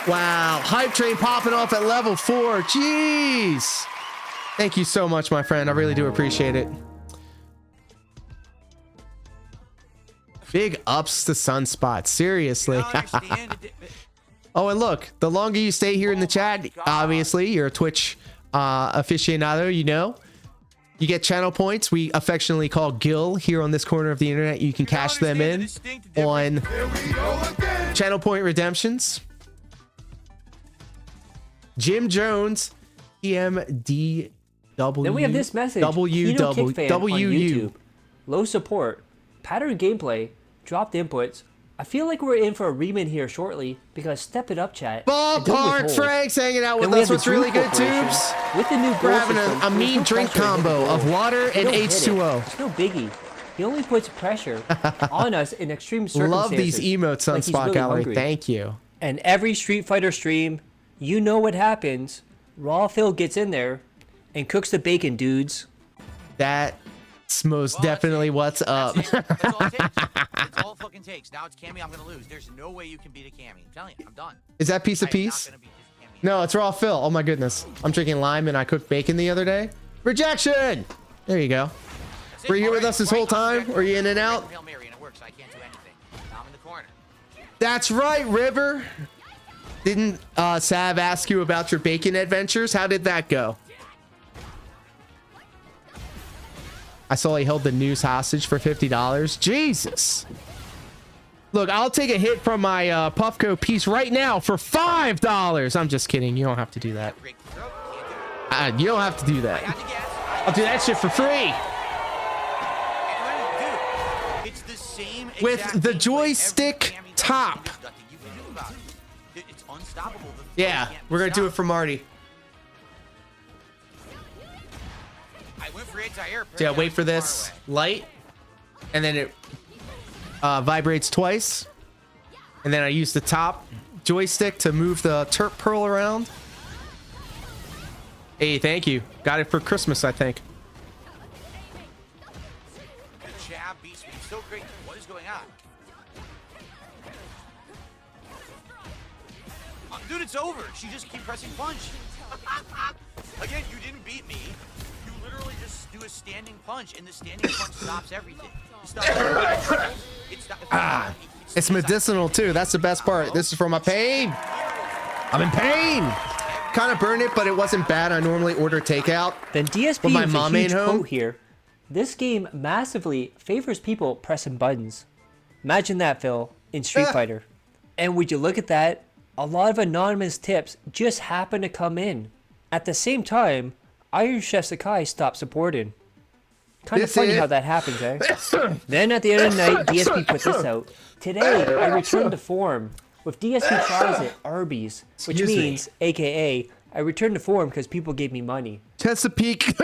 Wow, Hype Train popping off at level 4. Jeez. Thank you so much, my friend. I really do appreciate it. Big ups to Sunspot. Seriously. Oh, and look, the longer you stay here in the chat, obviously, you're a Twitch aficionado, you know. You get channel points we affectionately call Gil here on this corner of the internet. You can cash them in on channel point redemptions. Jim Jones, EMDW. Then we have this message. Keto Kick fan on YouTube. Low support. Pattern gameplay. Dropped inputs. I feel like we're in for a reman here shortly because step it up, chat. Ballpark Frank's hanging out with us. What's really good, tubes? With the new we're having a mean drink combo of water and H2O. It's no biggie. He only puts pressure on us in extreme circumstances. Love these emotes on Spot Gallery. Thank you. And every Street Fighter stream, you know what happens. Raw Phil gets in there and cooks the bacon, dudes. That's most definitely what's up. That's all it takes. That's all it fucking takes. Now it's Cammy, I'm gonna lose. There's no way you can beat a Cammy. I'm telling you, I'm done. Is that piece of peace? No, it's Raw Phil. Oh my goodness. I'm drinking lime and I cooked bacon the other day. Rejection! There you go. Were you here with us this whole time? Were you in and out? That's right, River. Didn't Sav ask you about your bacon adventures? How did that go? I saw he held the news hostage for $50. Jesus. Look, I'll take a hit from my Puffco piece right now for $5. I'm just kidding. You don't have to do that. You don't have to do that. I'll do that shit for free. It's the same With the joystick top. It's unstoppable. Yeah, we're going to do it for Marty. I went for anti-air. Yeah, wait for this light. And then it vibrates twice. And then I use the top joystick to move the Turp Pearl around. Hey, thank you. Got it for Christmas, I think. The jab beats me so great. What is going on? Dude, it's over. She just keep pressing punch. Again, you didn't beat me. You literally just do a standing punch, and the standing punch stops everything. It's medicinal too. That's the best part. This is for my pain. I'm in pain. Kind of burned it, but it wasn't bad. I normally order takeout. Then DSP when my is mom a huge ain't home. quote here. This game massively favors people pressing buttons. Imagine that, Phil, in Street Fighter. And would you look at that? A lot of anonymous tips just happen to come in. At the same time, Iron Chef Sakai stopped supporting. Kind of funny how that happens, eh? Then at the end of the night, DSP put this out. Today, I returned to form. With DSP tries it, Arby's, which means, AKA, I returned to form because people gave me money. Chesapeake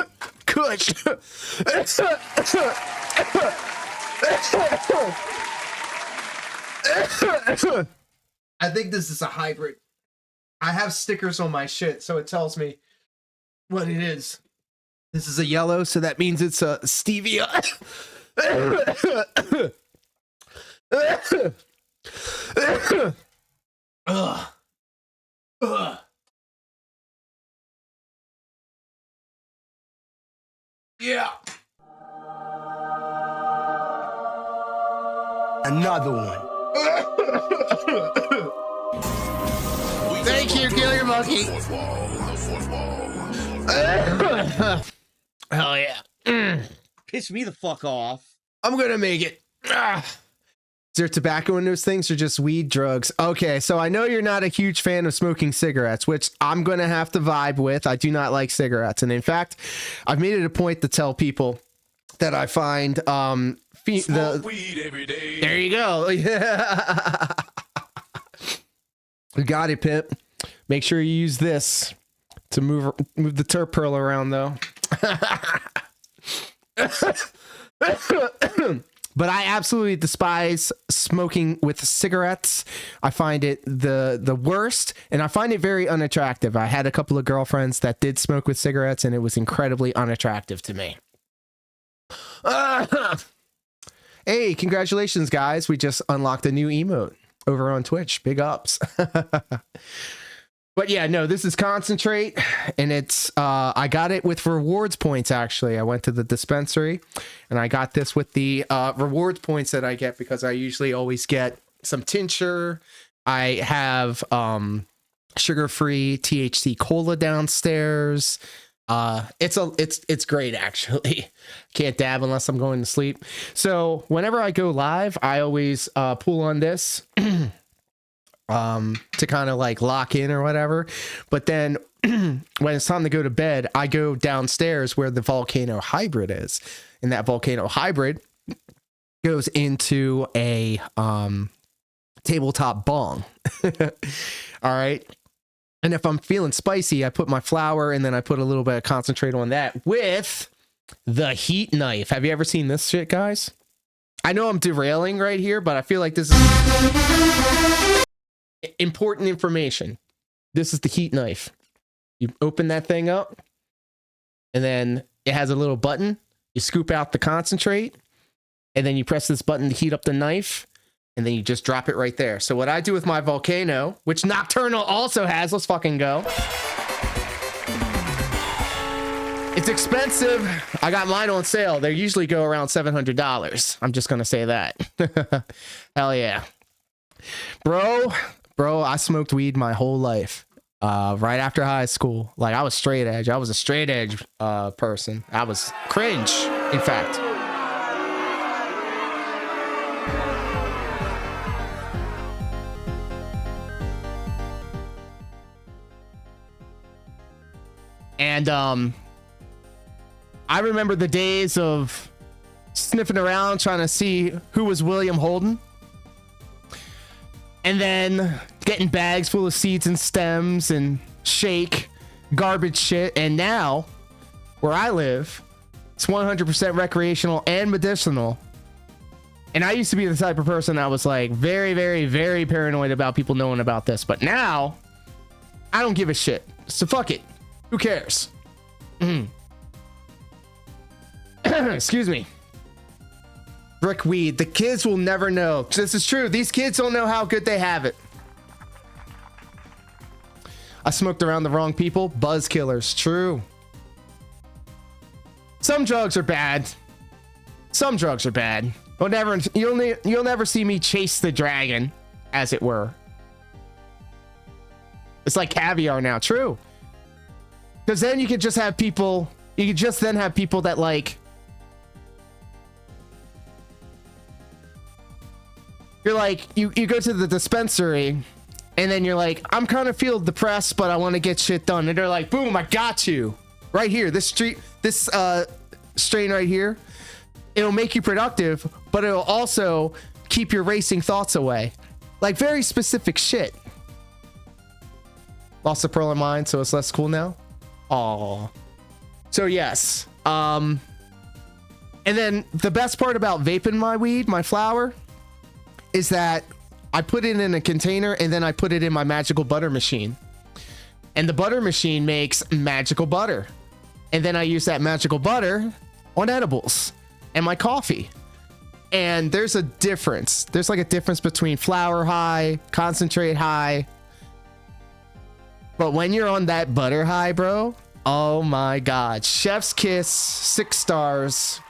Kush. I think this is a hybrid. I have stickers on my shit, so it tells me what it is. This is a yellow, so that means it's a stevia. Yeah. Another one. Thank you, Killer Monkey. Hell yeah. Piss me the fuck off. I'm gonna make it. Is there tobacco in those things or just weed, drugs? Okay, so I know you're not a huge fan of smoking cigarettes, which I'm going to have to vibe with. I do not like cigarettes. And in fact, I've made it a point to tell people that I find weed every day. There you go. You got it, Pip. Make sure you use this to move the turp pearl around, though. But I absolutely despise smoking with cigarettes. I find it the worst, and I find it very unattractive. I had a couple of girlfriends that did smoke with cigarettes, and it was incredibly unattractive to me. Hey, congratulations, guys. We just unlocked a new emote over on Twitch. Big ups. But yeah, no, this is concentrate, and it's I got it with rewards points. Actually, I went to the dispensary and I got this with the rewards points that I get, because I usually always get some tincture. I have sugar-free THC cola downstairs. It's great, actually. Can't dab unless I'm going to sleep. So whenever I go live, I always pull on this to kind of like lock in or whatever. But then when it's time to go to bed, I go downstairs where the Volcano Hybrid is, and that Volcano Hybrid goes into a tabletop bong. All right. And if I'm feeling spicy, I put my flour and then I put a little bit of concentrate on that with the heat knife. Have you ever seen this shit, guys? I know I'm derailing right here, but I feel like this is important information. This is the heat knife. You open that thing up, and then it has a little button. You scoop out the concentrate, and then you press this button to heat up the knife, and then you just drop it right there. So what I do with my Volcano, which Nocturnal also has, let's fucking go. It's expensive. I got mine on sale. They usually go around $700. I'm just going to say that. Hell yeah. Bro, I smoked weed my whole life. Right after high school. Like, I was straight edge. I was a straight edge person. I was cringe, in fact. And I remember the days of sniffing around trying to see who was William Holden, and then getting bags full of seeds and stems and shake garbage shit. And now where I live, it's 100% recreational and medicinal. And I used to be the type of person that was like very, very, very paranoid about people knowing about this, but now I don't give a shit. So fuck it. Who cares? Excuse me. Brick weed. The kids will never know. This is true. These kids don't know how good they have it. I smoked around the wrong people. Buzz killers. True. Some drugs are bad. Some drugs are bad. You'll never see me chase the dragon, as it were. It's like caviar now. True. Because then you could just have people, that like, you're like, you go to the dispensary and then you're like, I'm kind of feel depressed, but I want to get shit done. And they're like, boom, I got you right here. This strain right here, it'll make you productive, but it'll also keep your racing thoughts away. Like, very specific shit. Lost the pearl of mine, so it's less cool now. Aw. So yes. And then the best part about vaping my weed, my flower, is that I put it in a container and then I put it in my magical butter machine. And the butter machine makes magical butter. And then I use that magical butter on edibles and my coffee. And there's a difference. There's like a difference between flower high, concentrate high. But when you're on that butter high, bro, oh my God. Chef's kiss, 6 stars.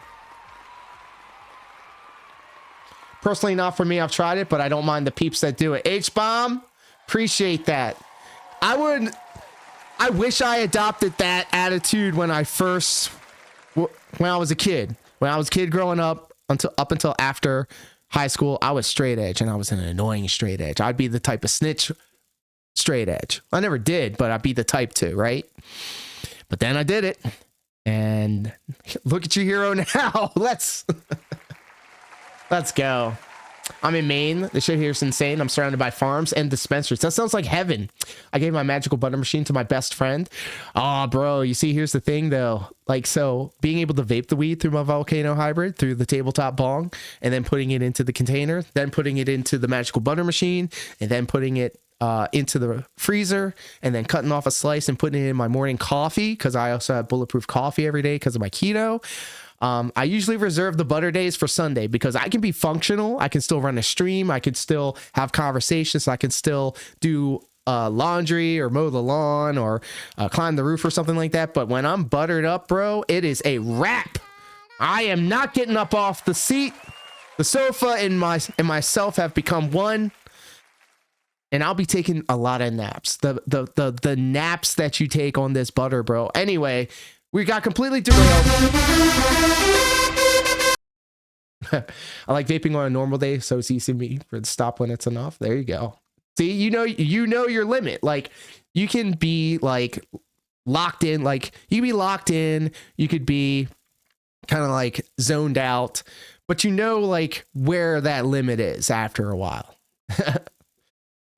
Personally, not for me. I've tried it, but I don't mind the peeps that do it. H-Bomb, appreciate that. I wish I adopted that attitude when I was a kid. When I was a kid growing up, until after high school, I was straight edge, and I was an annoying straight edge. I'd be the type of snitch straight edge. I never did, but I'd be the type to, right? But then I did it, and look at your hero now. Let's go. I'm in Maine. The shit here is insane. I'm surrounded by farms and dispensaries. That sounds like heaven. I gave my magical butter machine to my best friend. Oh, bro, you see, here's the thing, though. Like, so being able to vape the weed through my volcano hybrid, through the tabletop bong, and then putting it into the container, then putting it into the magical butter machine, and then putting it into the freezer, and then cutting off a slice and putting it in my morning coffee, because I also have bulletproof coffee every day because of my keto. I usually reserve the butter days for Sunday because I can be functional. I can still run a stream. I can still have conversations. I can still do laundry or mow the lawn or climb the roof or something like that. But when I'm buttered up, bro, it is a wrap. I am not getting up off the seat. The sofa and myself have become one. And I'll be taking a lot of naps. The naps that you take on this butter, bro. Anyway, we got completely derailed. I like vaping on a normal day, so it's easy for me to stop when it's enough. There you go. See, you know your limit. Like, you can be like locked in. Like, you can be locked in. You could be kind of like zoned out, but you know like where that limit is after a while.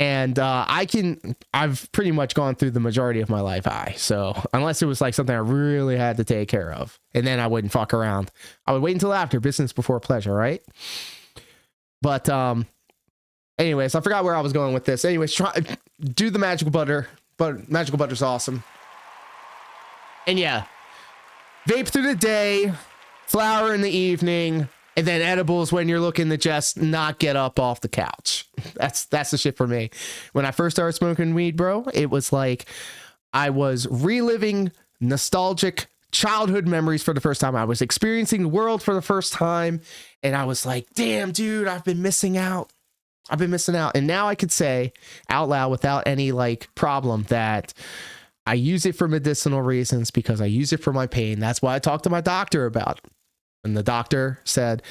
And I've pretty much gone through the majority of my life high. So unless it was like something I really had to take care of, and then I wouldn't fuck around. I would wait until after. Business before pleasure, right? But anyways, I forgot where I was going with this. Anyways, do the magical butter. But magical butter's awesome. And yeah, vape through the day, flower in the evening, and then edibles when you're looking to just not get up off the couch. That's the shit for me. When I first started smoking weed, bro, it was like I was reliving nostalgic childhood memories for the first time. I was experiencing the world for the first time. And I was like, damn, dude, I've been missing out. And now I could say out loud without any like problem that I use it for medicinal reasons because I use it for my pain. That's why I talked to my doctor about it. And the doctor said,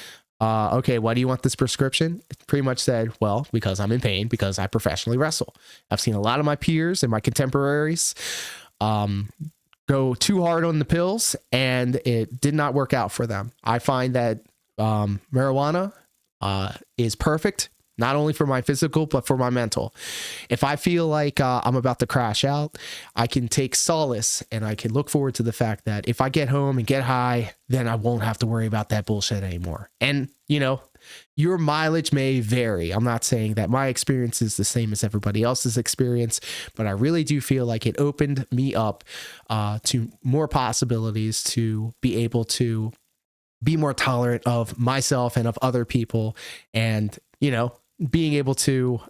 okay, why do you want this prescription? It pretty much said, well, because I'm in pain, because I professionally wrestle. I've seen a lot of my peers and my contemporaries go too hard on the pills, and it did not work out for them. I find that marijuana is perfect, not only for my physical, but for my mental. If I feel like I'm about to crash out, I can take solace and I can look forward to the fact that if I get home and get high, then I won't have to worry about that bullshit anymore. And, you know, your mileage may vary. I'm not saying that my experience is the same as everybody else's experience, but I really do feel like it opened me up to more possibilities to be able to be more tolerant of myself and of other people, and, you know, being able to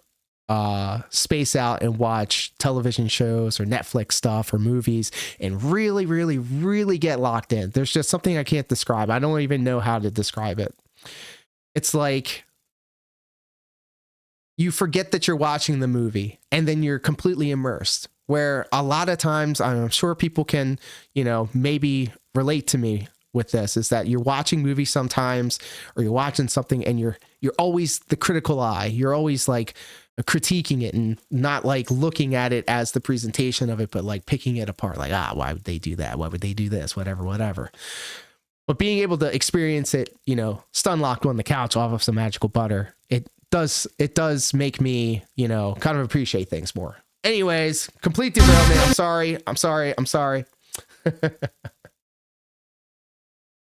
space out and watch television shows or Netflix stuff or movies and really, really, really get locked in. There's just something I can't describe. I don't even know how to describe it. It's like you forget that you're watching the movie and then you're completely immersed, where a lot of times I'm sure people can, you know, maybe relate to me with this, is that you're watching movies sometimes, or you're watching something and you're always the critical eye. You're always like critiquing it and not like looking at it as the presentation of it, but like picking it apart. Like, why would they do that? Why would they do this? Whatever. But being able to experience it, you know, stun locked on the couch off of some magical butter, it does make me, you know, kind of appreciate things more. Anyways, complete derailment. I'm sorry.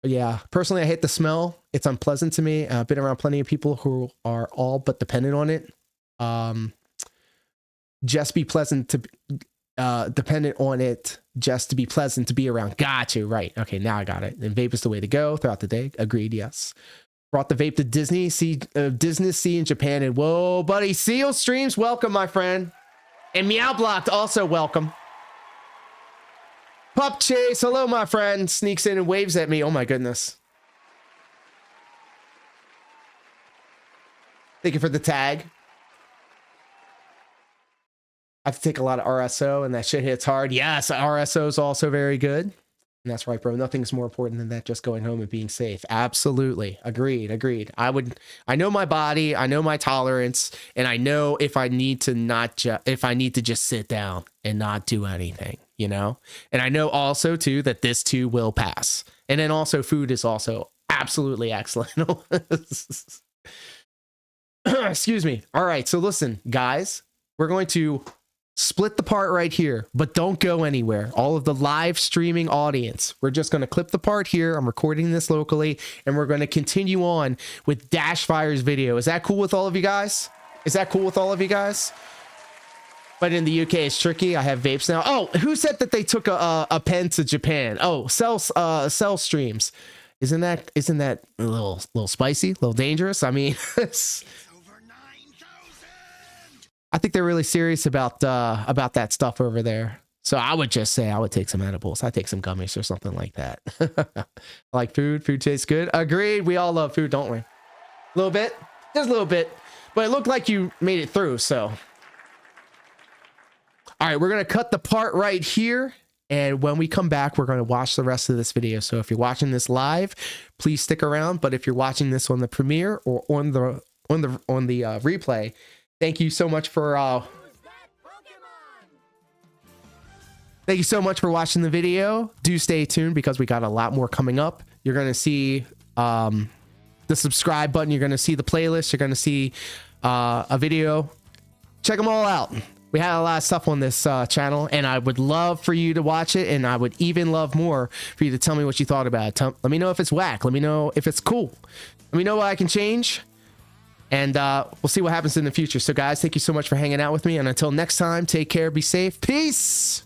Yeah, personally, I hate the smell. It's unpleasant to me. I've been around plenty of people who are all but dependent on it. Just be pleasant to, dependent on it, just to be pleasant to be around. Got you. Right. Okay, now I got it. And vape is the way to go throughout the day. Agreed. Yes. Brought the vape to Disney Sea in Japan. And whoa, buddy. Seal Streams, welcome, my friend. And Meow Blocked, also welcome. Pup Chase, hello, my friend. Sneaks in and waves at me. Oh, my goodness. Thank you for the tag. I have to take a lot of RSO, and that shit hits hard. Yes, RSO is also very good. And that's right, bro. Nothing's more important than that. Just going home and being safe. Absolutely. Agreed. I know my body. I know my tolerance. And I know if I need to if I need to just sit down and not do anything, you know? And I know also too, that this too will pass. And then also food is also absolutely excellent. Excuse me. All right. So listen, guys, we're going to split the part right here, but don't go anywhere. All of the live streaming audience, we're just going to clip the part here. I'm recording this locally, and we're going to continue on with Dashfire's video. Is that cool with all of you guys? But in the UK, it's tricky. I have vapes now. Oh, who said that they took a pen to Japan? Oh, cell streams. Isn't that a little spicy, a little dangerous? I mean, I think they're really serious about that stuff over there. So I would just say I would take some edibles. I'd take some gummies or something like that. Like food. Food tastes good. Agreed. We all love food, don't we? A little bit. Just a little bit. But it looked like you made it through, so. All right, we're going to cut the part right here. And when we come back, we're going to watch the rest of this video. So if you're watching this live, please stick around. But if you're watching this on the premiere or on the replay, thank you so much for watching the video. Do stay tuned because we got a lot more coming up. You're going to see the subscribe button. You're going to see the playlist. You're going to see a video. Check them all out. We had a lot of stuff on this channel, and I would love for you to watch it, and I would even love more for you to tell me what you thought about it. Let me know if it's whack. Let me know if it's cool. Let me know what I can change. And we'll see what happens in the future. So guys, thank you so much for hanging out with me. And until next time, take care, be safe. Peace.